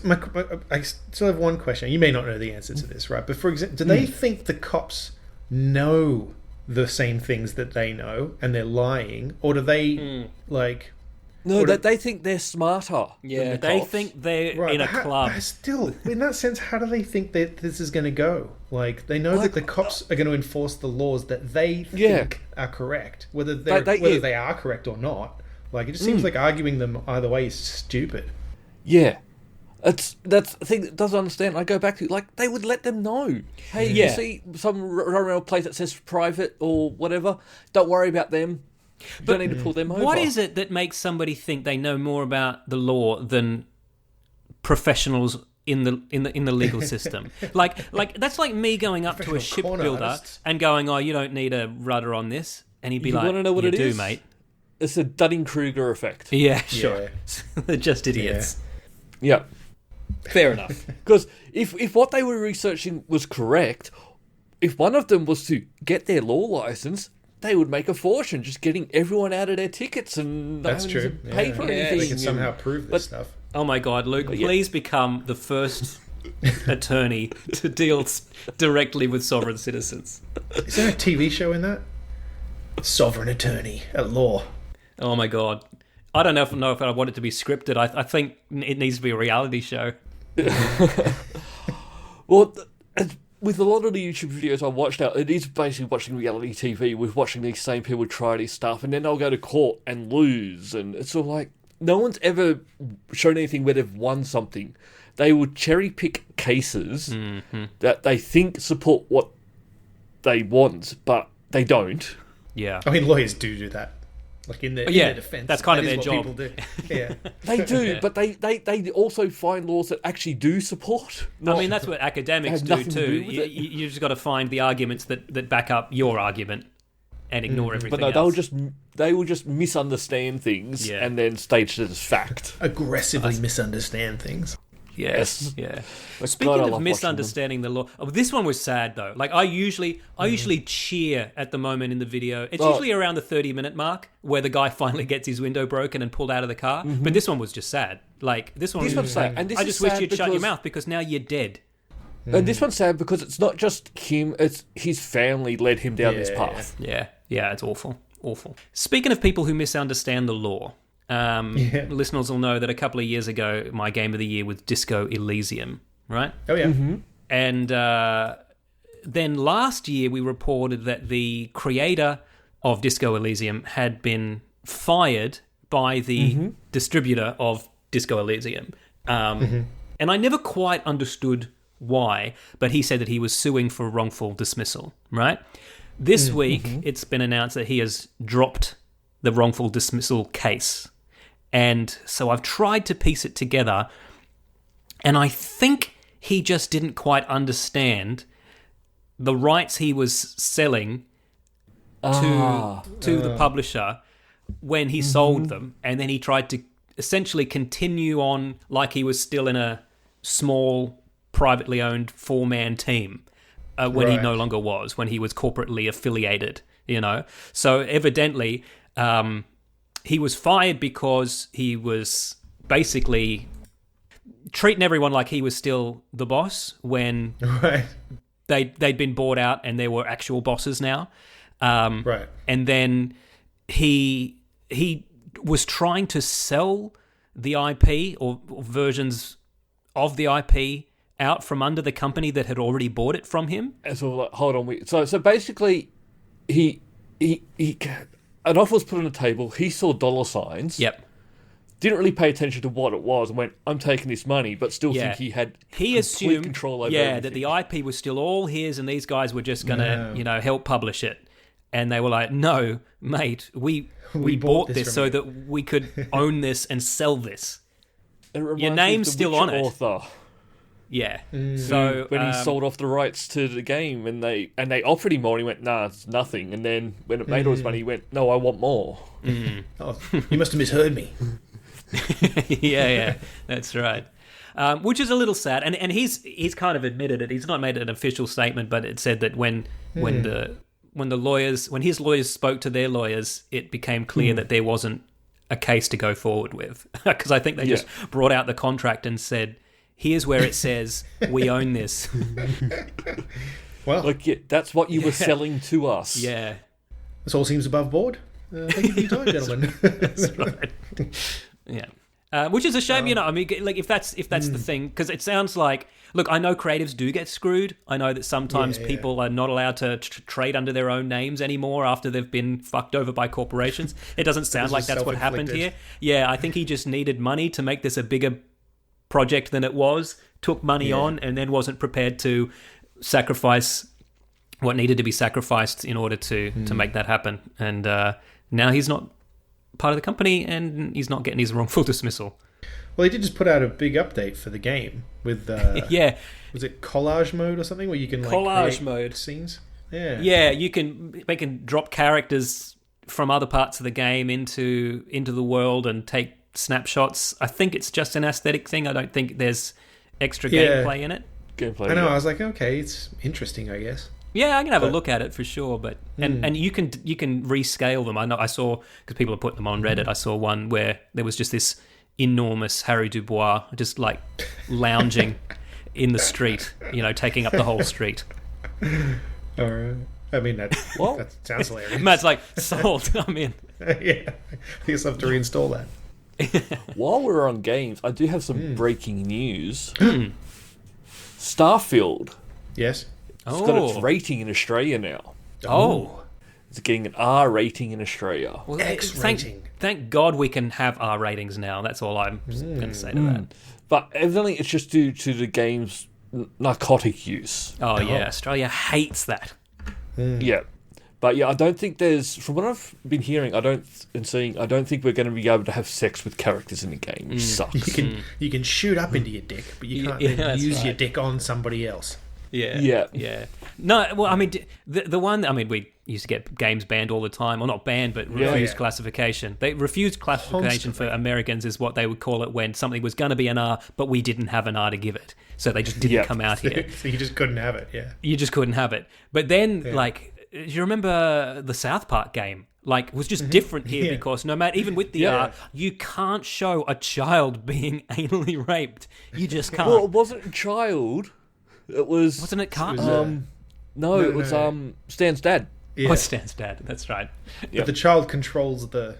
I still have one question. You may not know the answer to this, right? But for example, do they think the cops know the same things that they know and they're lying, or do they like? No, they think they're smarter. Yeah, they think they're in a club. But still, in that sense, how do they think that this is going to go? Like, they know that the cops are going to enforce the laws that they think are correct, whether they are correct or not. Like, it just seems like arguing them either way is stupid. Yeah. That's the thing that doesn't understand. I go back to, like, they would let them know. Hey, you see some railroad place that says private or whatever, don't worry about them. You don't need to pull them over. What is it that makes somebody think they know more about the law than professionals in the legal system? Like that's like me going up to a shipbuilder and going, "Oh, you don't need a rudder on this," and he'd be like, "You want to know what it is, mate? It's a Dunning-Kruger effect." Yeah, sure. Yeah. They're just idiots. Yeah. Fair enough. Because if what they were researching was correct, if one of them was to get their law license, they would make a fortune just getting everyone out of their tickets and that's true. Pay for anything. They can somehow prove this stuff. Oh my God, Luke! Please become the first attorney to deal directly with sovereign citizens. Is there a TV show in that? Sovereign attorney at law. Oh my God! I don't know if I want it to be scripted. I think it needs to be a reality show. Well. With a lot of the YouTube videos I watched out, it is basically watching reality TV with watching these same people try this stuff, and then they'll go to court and lose, and it's sort of like, no one's ever shown anything where they've won something. They will cherry pick cases that they think support what they want, but they don't. Yeah. I mean, lawyers do that. Like in their defense. That's kind of their job. People do. Yeah. They do, but they also find laws that actually do support. I mean, that's what academics do too. You just got to find the arguments that back up your argument. and ignore everything But no, else. they will just misunderstand things and then stage it as fact. Aggressively misunderstand things. Yes. Yeah. But Speaking God, I of love misunderstanding the law, this one was sad though. Like I usually cheer at the moment in the video. It's usually around the 30-minute mark where the guy finally gets his window broken and pulled out of the car. But this one was just sad. Like this one's sad. And this I is just wish sad you'd shut your because- mouth because now you're dead. And this one's sad because it's not just him; it's his family led him down this path. Yeah, it's awful. Speaking of people who misunderstand the law, listeners will know that a couple of years ago, my game of the year was Disco Elysium, right? Oh, yeah. And then last year, we reported that the creator of Disco Elysium had been fired by the distributor of Disco Elysium. And I never quite understood why, but he said that he was suing for wrongful dismissal, right? This week, it's been announced that he has dropped the wrongful dismissal case. And so I've tried to piece it together, and I think he just didn't quite understand the rights he was selling to the publisher when he sold them, and then he tried to essentially continue on like he was still in a small, privately owned 4-man team when he no longer was, when he was corporately affiliated, you know. So evidently, he was fired because he was basically treating everyone like he was still the boss when they'd been bought out and they were actual bosses now. And then he was trying to sell the IP or versions of the IP out from under the company that had already bought it from him. And so, like, hold on. So basically, he an offer was put on the table. He saw dollar signs. Yep. Didn't really pay attention to what it was and went, "I'm taking this money," but still think he had assumed control over everything. that the IP was still all his and these guys were just gonna help publish it. And they were like, "No, mate, we bought this so that we could own this and sell this. Your name's still on it." Author. Yeah. So when he sold off the rights to the game and they offered him more, and he went, "Nah, it's nothing." And then when it made all his money, he went, "No, I want more." Oh, you must have misheard me. yeah, that's right. Which is a little sad, and he's kind of admitted it. He's not made an official statement, but it said that when his lawyers spoke to their lawyers, it became clear that there wasn't a case to go forward with, because I think they just brought out the contract and said, "Here's where it says we own this." Well, that's what you were selling to us. Yeah, this all seems above board. Thank you for your time, gentlemen. That's right. Yeah, which is a shame, you know. I mean, like if that's the thing, because it sounds like, look, I know creatives do get screwed. I know that sometimes people are not allowed to trade under their own names anymore after they've been fucked over by corporations. It doesn't sound like that's what happened here. Yeah, I think he just needed money to make this a bigger project than it was, took money on, and then wasn't prepared to sacrifice what needed to be sacrificed in order to make that happen. And now he's not part of the company, and he's not getting his wrongful dismissal. Well, he did just put out a big update for the game with was it collage mode or something, where you can collage mode scenes? You can drop characters from other parts of the game into the world and take snapshots. I think it's just an aesthetic thing. I don't think there's extra gameplay in it. I know. I was like, okay, it's interesting, I guess. Yeah, I can have a look at it for sure, but and you can rescale them. I saw, because people are putting them on Reddit. I saw one where there was just this enormous Harry Dubois just like lounging in the street, you know, taking up the whole street. All right. I mean, that sounds hilarious. Matt's like, sold. I'm in. Yeah, I guess I have to reinstall that. While we're on games, I do have some breaking news. Starfield. Yes. It's got its rating in Australia now. Oh. It's getting an R rating in Australia. Well, X rating. Thank God we can have R ratings now. That's all I'm going to say to that. But evidently it's just due to the game's narcotic use. Oh, yeah. Australia hates that. Yeah. But yeah, I don't think there's, from what I've been hearing, I don't think we're going to be able to have sex with characters in the game, which sucks. You can shoot up into your dick, but you can't use your dick on somebody else. Yeah. No, well, I mean, the one, I mean, we used to get games banned all the time, or not banned, but refused classification. They refused classification for Americans is what they would call it when something was going to be an R, but we didn't have an R to give it. So they just didn't come out here. So you just couldn't have it, You just couldn't have it. But then, do you remember the South Park game? Like, it was just different here because no matter, even with the R, you can't show a child being anally raped. You just can't. Well, it wasn't a child. It was... Wasn't it Cartman? It was Stan's dad. Yeah. Oh, Stan's dad, that's right. But the child controls the...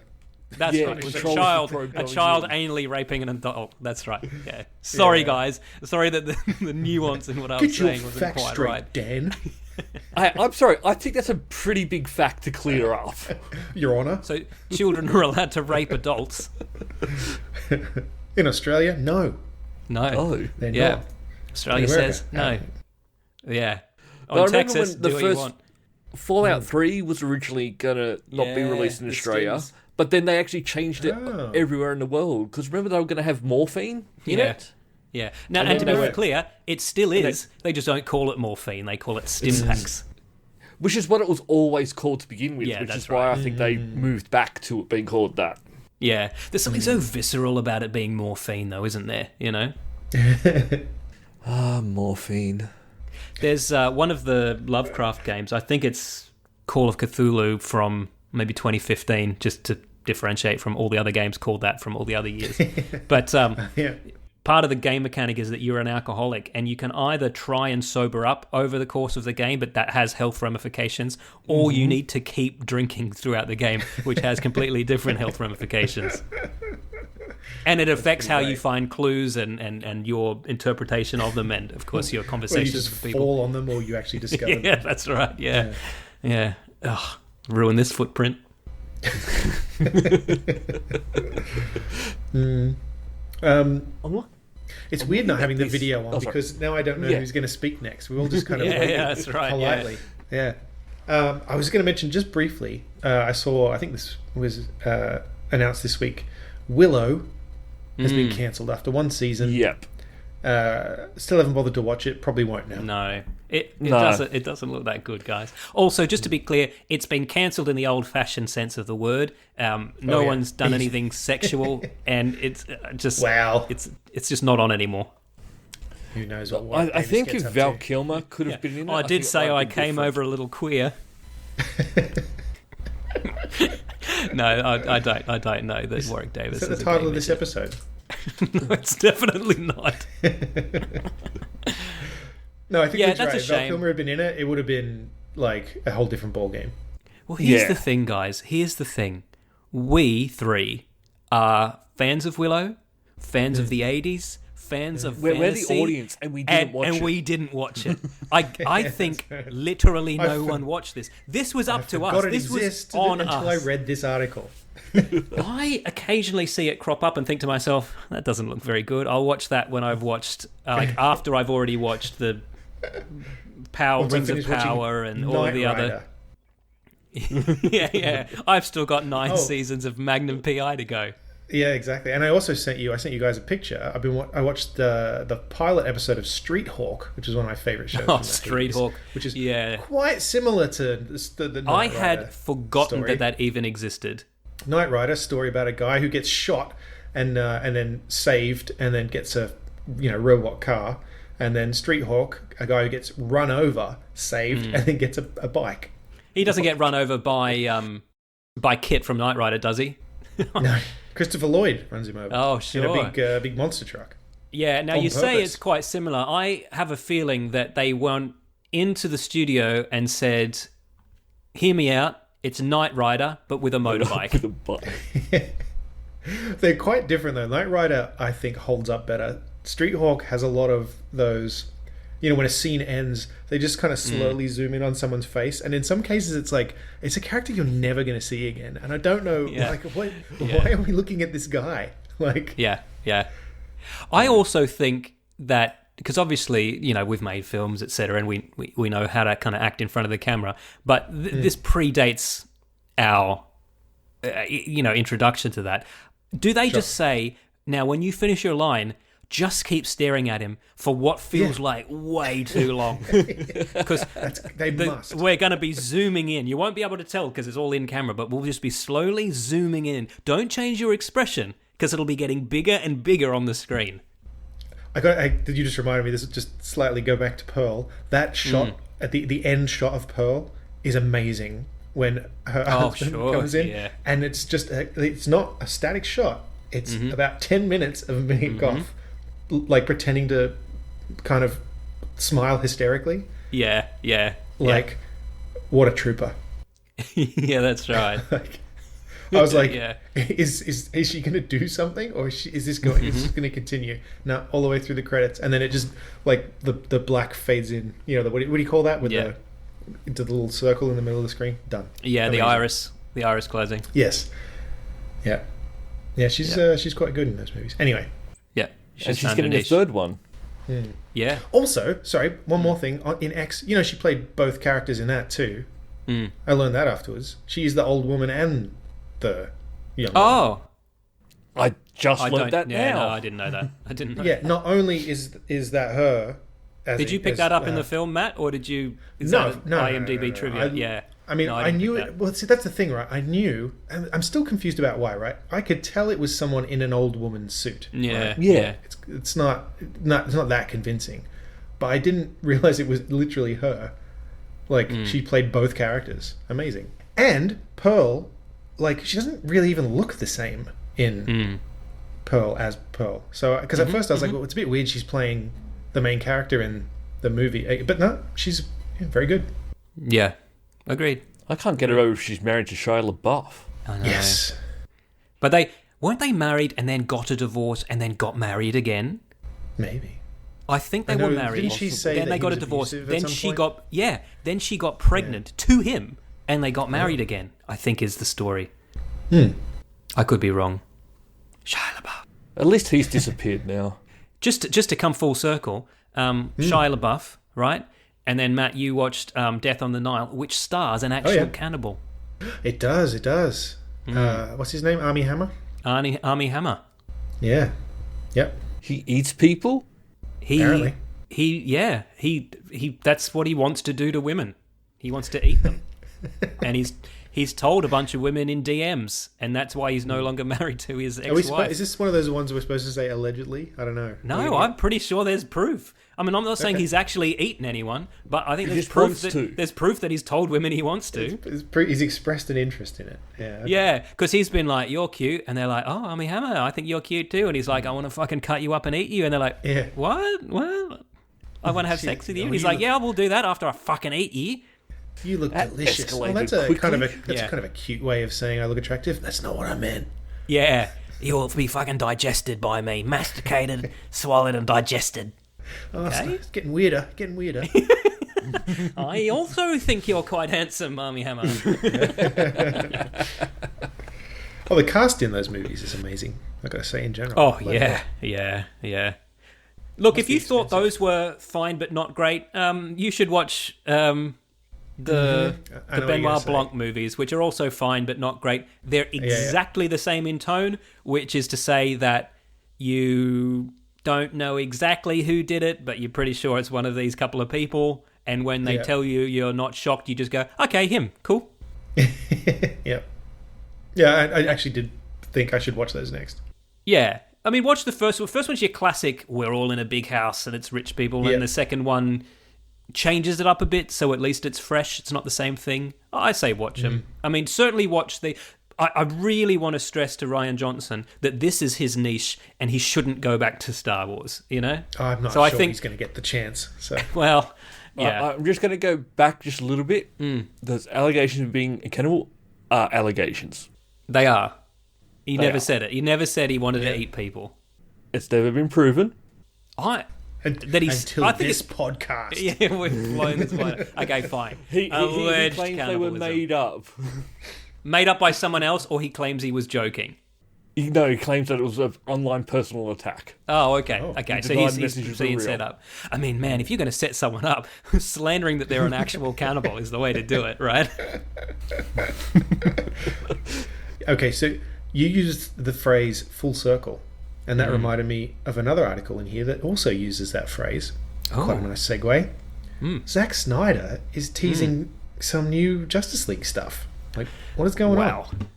That's right. It was a child anally raping an adult. That's right. Yeah. Sorry, guys. Sorry that the nuance in what I was saying wasn't quite right. Dan. I'm sorry. I think that's a pretty big fact to clear up. Your Honour. So children are allowed to rape adults? In Australia, no. No. Oh, they're not. Australia says no. Yeah. On Texas, the first Fallout 3 was originally going to not be released in Australia, but then they actually changed it everywhere in the world. Because remember, they were going to have morphine in it? Yeah. Now, and to be clear, it still is. They just don't call it morphine. They call it Stimpaks. Which is what it was always called to begin with, which is why I think they moved back to it being called that. Yeah. There's something so visceral about it being morphine, though, isn't there? You know? Morphine. There's one of the Lovecraft games, I think it's Call of Cthulhu from maybe 2015, just to differentiate from all the other games called that from all the other years. But part of the game mechanic is that you're an alcoholic and you can either try and sober up over the course of the game, but that has health ramifications, or you need to keep drinking throughout the game, which has completely different health ramifications. And it affects how you find clues and your interpretation of them, and of course your conversations with people. You just fall on them, or you actually discover them. Yeah, that's right. Yeah. Ugh, ruin this footprint. It's weird not having the video on because now I don't know who's going to speak next. We all just kind of that's right. Politely. Yeah. I was going to mention just briefly. I think this was announced this week. Willow has been cancelled after one season. Yep. Still haven't bothered to watch it. Probably won't now. No. It doesn't look that good, guys. Also, just to be clear, it's been cancelled in the old-fashioned sense of the word. No one's done anything sexual, and it's just it's just not on anymore. Who knows what? I think if Val Kilmer could have been in it, I did say I came over a little queer. No, I don't know that Warwick Davis is that the title of this episode? No, it's definitely not. No, I think that's right. If Val Kilmer had been in it, it would have been like a whole different ballgame. Well, here's the thing, guys. Here's the thing. We three are fans of Willow, fans of the 80s, fans of fantasy. We're the audience, and we didn't watch it. And we didn't watch it. I think literally no one watched this. This was up to us. This was on us. Until I read this article. I occasionally see it crop up and think to myself, that doesn't look very good. I'll watch that when I've watched, after I've already watched the Rings of Power and all the other. Yeah. I've still got 9 seasons of Magnum PI to go. Yeah, exactly. And I also sent you guys a picture. I watched the pilot episode of Street Hawk, which is one of my favorite shows. Oh, Street Hawk, which is quite similar to the I had forgotten that even existed. Knight Rider story about a guy who gets shot and then saved and then gets a robot car, and then Street Hawk, a guy who gets run over, saved, and then gets a bike. He doesn't get run over by Kit from Knight Rider, does he? No, Christopher Lloyd runs him over. Oh, sure. In a big monster truck. Yeah. Now you say it's quite similar. I have a feeling that they went into the studio and said, "Hear me out. It's Knight Rider, but with a motorbike." With a bike. They're quite different, though. Knight Rider, I think, holds up better. Street Hawk has a lot of those... when a scene ends, they just kind of slowly zoom in on someone's face. And in some cases, it's a character you're never going to see again. And I don't know, why are we looking at this guy? Yeah. I also think that... Because obviously, we've made films, etc., and we know how to kind of act in front of the camera. But this predates our, introduction to that. Do they just say, now when you finish your line, just keep staring at him for what feels like way too long. Because we're going to be zooming in. You won't be able to tell because it's all in camera, but we'll just be slowly zooming in. Don't change your expression because it'll be getting bigger and bigger on the screen. Did you just remind me? This is just slightly go back to Pearl. That shot at the end shot of Pearl is amazing when her husband comes in, and it's just it's not a static shot. It's about 10 minutes of Mia Goth, like pretending to kind of smile hysterically. Yeah. Like, what a trooper. Yeah, that's right. I was like, is she going to do something, or is this going to continue? No, all the way through the credits, and then it just like the black fades in. You know, what do you call that? With into the little circle in the middle of the screen. Done. Yeah, amazing. the iris closing. Yes. Yeah. Yeah, she's quite good in those movies. Anyway. Yeah, she's getting a third one. Yeah. Also, sorry, one more thing. In X, you know, she played both characters in that too. I learned that afterwards. She's the old woman and the young woman. I just learned that now. No, I didn't know that. Yeah, not only is that her. Did you pick that up in the film, Matt, or did you? No, IMDb trivia. I mean, I knew it. Well, see, that's the thing, right? I knew, and I'm still confused about why, right? I could tell it was someone in an old woman's suit. Yeah, right? yeah. It's not that convincing, but I didn't realize it was literally her. Like she played both characters. Amazing. And Pearl, like she doesn't really even look the same in Pearl as Pearl. So, because at first I was like, well, it's a bit weird. She's playing the main character in the movie, but no, she's very good. Yeah. Agreed. I can't get her over if she's married to Shia LaBeouf. I know. Yes. But weren't they married and then got a divorce and then got married again? Maybe. I think they were married. Didn't she say then that they got a divorce. Then she got pregnant to him and they got married again, I think is the story. I could be wrong. Shia LaBeouf. At least he's disappeared now. Just to come full circle, Shia LaBeouf, right? And then, Matt, you watched Death on the Nile, which stars an actual cannibal. It does. What's his name? Armie Hammer? Armie Hammer. Yeah. Yep. He eats people? Apparently. He that's what he wants to do to women. He wants to eat them. And he's told a bunch of women in DMs, and that's why he's no longer married to his ex-wife. Is this one of those ones we're supposed to say allegedly? I don't know. No, I'm pretty sure there's proof. I mean, I'm not saying he's actually eaten anyone, but I think there's proof that he's told women he wants to. He's expressed an interest in it. Yeah. Okay. Yeah, because he's been like, "You're cute," and they're like, "Oh, Armie Hammer, I think you're cute too," and he's like, "I want to fucking cut you up and eat you," and they're like, "What? Well, I want to have sex with you." He's like, "Yeah, we'll do that after I fucking eat you." You look delicious. Well, that's kind of a cute way of saying I look attractive. That's not what I meant. Yeah, you'll be fucking digested by me, masticated, swallowed, and digested. Oh, okay. It's getting weirder. I also think you're quite handsome, Armie Hammer. Oh, the cast in those movies is amazing. I gotta say, in general. Oh yeah. Look, if you thought those were fine but not great, you should watch the Benoit Blanc movies, which are also fine but not great. They're exactly the same in tone, which is to say that you don't know exactly who did it, but you're pretty sure it's one of these couple of people. And when they tell you, you're not shocked. You just go, "Okay, him, cool." Yeah. I actually did think I should watch those next. Yeah, I mean, watch the first one. First one's your classic. We're all in a big house and it's rich people, and the second one changes it up a bit, so at least it's fresh. It's not the same thing. I say watch them. I mean, certainly watch the. I really want to stress to Rian Johnson that this is his niche and he shouldn't go back to Star Wars, you know? I'm not sure I think he's going to get the chance. So. Well, yeah. I'm just going to go back just a little bit. Those allegations of being a cannibal are allegations. They are. He never said it. He never said he wanted to eat people. It's never been proven. Until this podcast. Yeah, we've blown this one. Okay, fine. He claims they were made up. Made up by someone else, or he claims he was joking? No, he claims that it was an online personal attack. Oh, okay. So he's being set up. I mean, man, if you're going to set someone up, slandering that they're an actual cannibal is the way to do it, right? Okay, so you used the phrase full circle. And that reminded me of another article in here that also uses that phrase. Quite a nice segue. Zack Snyder is teasing some new Justice League stuff. Like, what is going on?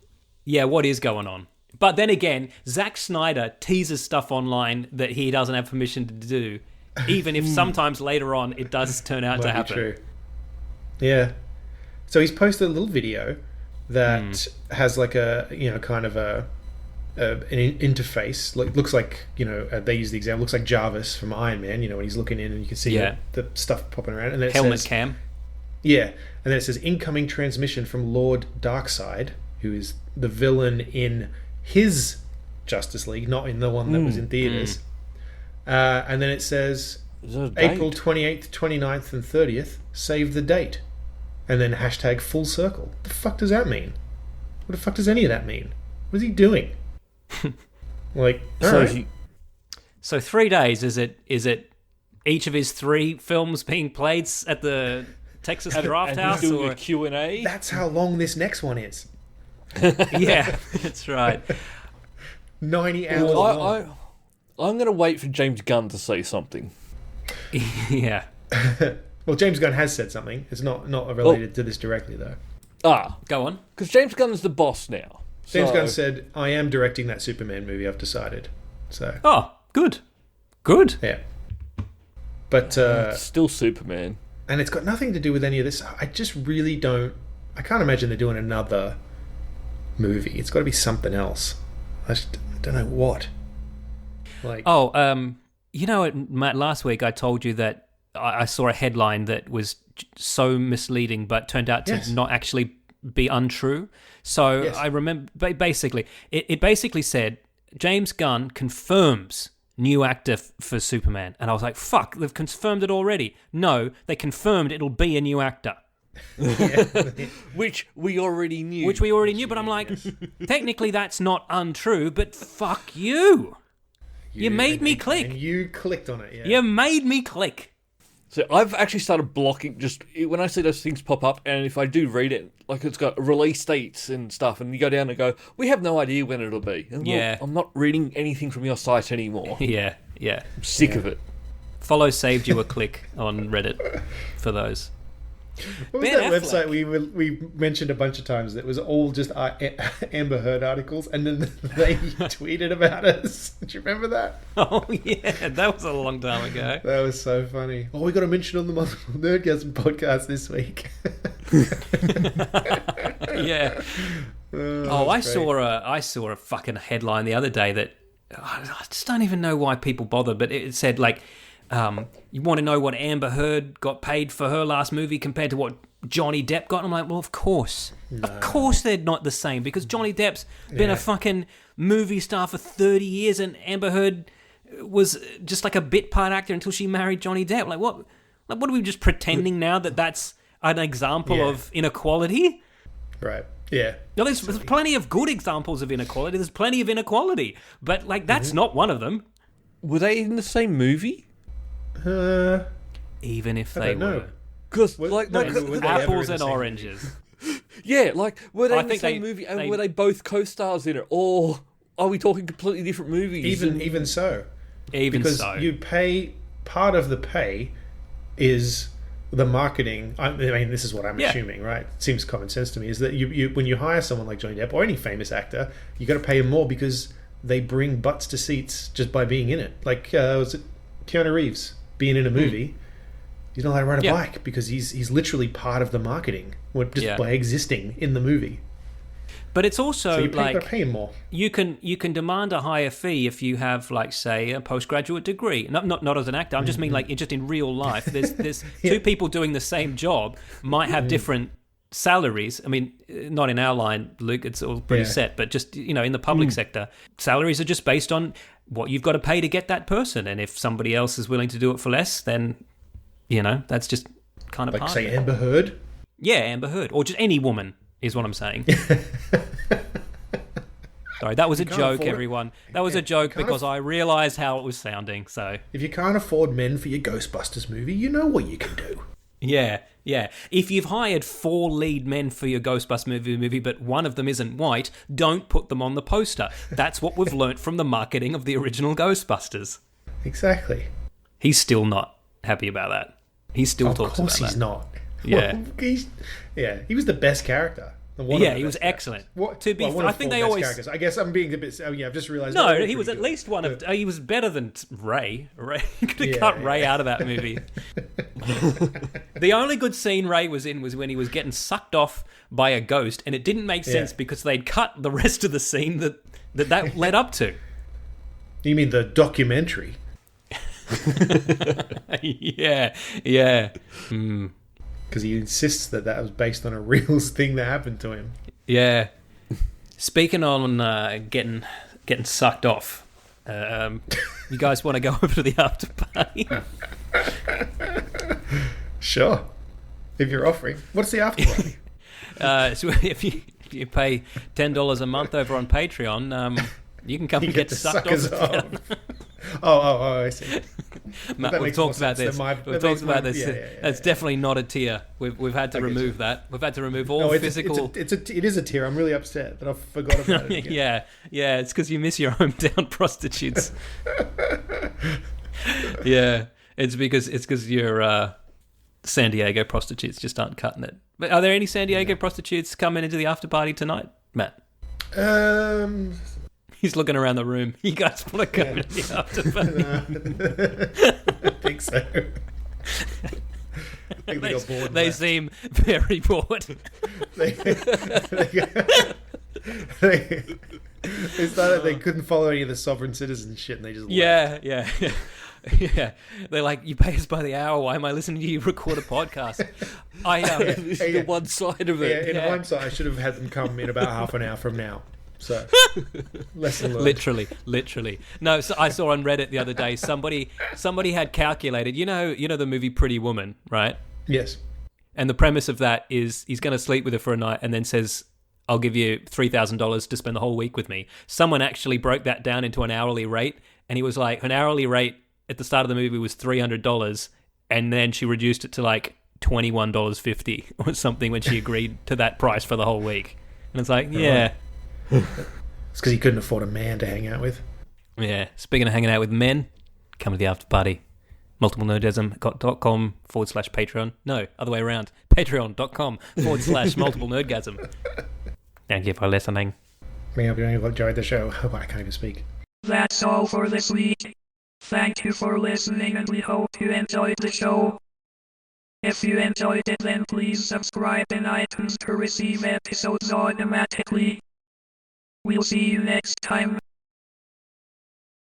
Yeah, what is going on? But then again, Zack Snyder teases stuff online that he doesn't have permission to do, even if sometimes later on it does turn out to happen. True. Yeah. So he's posted a little video that has like a, kind of an interface. Looks like, they use the example, looks like Jarvis from Iron Man, when he's looking in and you can see the stuff popping around. And then Helmet says, cam. Yeah. And then it says incoming transmission from Lord Darkseid, who is the villain in his Justice League, not in the one that was in theaters. And then it says April 28th, 29th, and 30th, save the date. And then hashtag full circle. What the fuck does that mean? What the fuck does any of that mean? What is he doing? So 3 days, is it each of his 3 films being played at the Texas Draft House? Doing a Q&A? That's how long this next one is. Yeah, that's right. 90 hours long. I'm going to wait for James Gunn to say something. Yeah. Well, James Gunn has said something. It's not related to this directly, though. Go on. Because James Gunn is the boss now. James Gunn said, I am directing that Superman movie, I've decided. So. Oh, good. Good. Yeah. But... still Superman. And it's got nothing to do with any of this. I just really don't... I can't imagine they're doing another movie. It's got to be something else. I don't know what. Matt, last week I told you that I saw a headline that was so misleading but turned out to not actually be untrue. So I remember, basically, it basically said, James Gunn confirms new actor for Superman. And I was like, fuck, they've confirmed it already. No, they confirmed it'll be a new actor. Which we already knew. But I'm like, technically that's not untrue, but fuck you. You made me click. And you clicked on it, yeah. You made me click. So I've actually started blocking, just when I see those things pop up, and if I do read it, like it's got release dates and stuff, and you go down and go, we have no idea when it'll be. And well, I'm not reading anything from your site anymore. Yeah. I'm sick of it. Follow saved you a click on Reddit for those. What was that website we mentioned a bunch of times that was all just Amber Heard articles, and then they tweeted about us? Do you remember that? Oh, yeah. That was a long time ago. That was so funny. Oh, we got a mention on the Multiple Nerdgasm podcast this week. Yeah. I saw a fucking headline the other day that I just don't even know why people bother, but it said like, you want to know what Amber Heard got paid for her last movie compared to what Johnny Depp got? And I'm like, well, of course. No. Of course they're not the same, because Johnny Depp's been a fucking movie star for 30 years and Amber Heard was just like a bit part actor until she married Johnny Depp. Like, what are we just pretending now that that's an example of inequality? Right. Yeah. No, there's plenty of good examples of inequality. There's plenty of inequality. But, like, that's not one of them. Were they in the same movie? Even if they were. Because, apples and oranges. Yeah, like, were they in the same movie, and were they both co-stars in it? Or are we talking completely different movies? Even so. Because you pay, part of the pay is the marketing. I mean, this is what I'm assuming, right? It seems common sense to me, is that you when you hire someone like Johnny Depp or any famous actor, you got to pay him more because they bring butts to seats just by being in it. Like, was it Keanu Reeves being in a movie? He's not allowed to ride a bike because he's literally part of the marketing just by existing in the movie. But it's also you gotta pay him more. You can demand a higher fee if you have, like, say, a postgraduate degree. Not as an actor. I just mean like just in real life. There's two people doing the same job might have different salaries. I mean, not in our line, Luke. It's all pretty set. But just in the public sector, salaries are just based on what you've got to pay to get that person. And if somebody else is willing to do it for less, then that's just kind of like, part say, of it. Amber Heard. Yeah, Amber Heard, or just any woman. Is what I'm saying. Sorry, that was a joke, everyone. That was a joke because I realised how it was sounding. So if you can't afford men for your Ghostbusters movie, you know what you can do. Yeah, Yeah. If you've hired 4 lead men for your Ghostbusters movie, but one of them isn't white, don't put them on the poster. That's what we've learnt from the marketing of the original Ghostbusters. Exactly. He's still not happy about that. He still talks about that. Of course he's not. Yeah. Well, he was the best character. He was excellent. I think they always. Characters. I guess I'm being a bit. I've just realised. No, he was at least one of. He was better than Ray. You could have cut Ray out of that movie. The only good scene Ray was in was when he was getting sucked off by a ghost, and it didn't make sense because they'd cut the rest of the scene that led up to. You mean the documentary? Yeah. Because he insists that was based on a real thing that happened to him. Yeah. Speaking on getting sucked off, you guys want to go over to the after party? Sure. If you're offering. What's the after party? So if you pay $10 a month over on Patreon, you can come and get sucked off. I see. Matt, we've talked about this. Yeah. That's definitely not a tier. We've had to remove that. We've had to remove all physical. It is a tier. I'm really upset that I forgot about it again. Yeah. It's because you miss your hometown prostitutes. Yeah, it's because your San Diego prostitutes just aren't cutting it. But are there any San Diego prostitutes coming into the after party tonight, Matt? He's looking around the room. You guys want to come in the after party? I think so. I think they got bored. They seem very bored. They started. They couldn't follow any of the sovereign citizen shit, and they just left. Yeah. They're like, you pay us by the hour. Why am I listening to you record a podcast? This is the one side of it. In hindsight, I should have had them come in about half an hour from now. So, lesson learned. Literally. No, so I saw on Reddit the other day, somebody had calculated, you know the movie Pretty Woman, right? Yes. And the premise of that is he's going to sleep with her for a night and then says, I'll give you $3,000 to spend the whole week with me. Someone actually broke that down into an hourly rate, and he was like, an hourly rate at the start of the movie was $300, and then she reduced it to like $21.50 or something when she agreed to that price for the whole week. And it's like, yeah. It's because he couldn't afford a man to hang out with. Yeah. Speaking of hanging out with men, come to the after party. multiplenerdgasm.com/Patreon. No, other way around. Patreon.com/multiplenerdgasm. Thank you for listening. I hope you enjoyed the show. Oh, I can't even speak. That's all for this week. Thank you for listening, and we hope you enjoyed the show. If you enjoyed it, then please subscribe in iTunes to receive episodes automatically. We'll see you next time.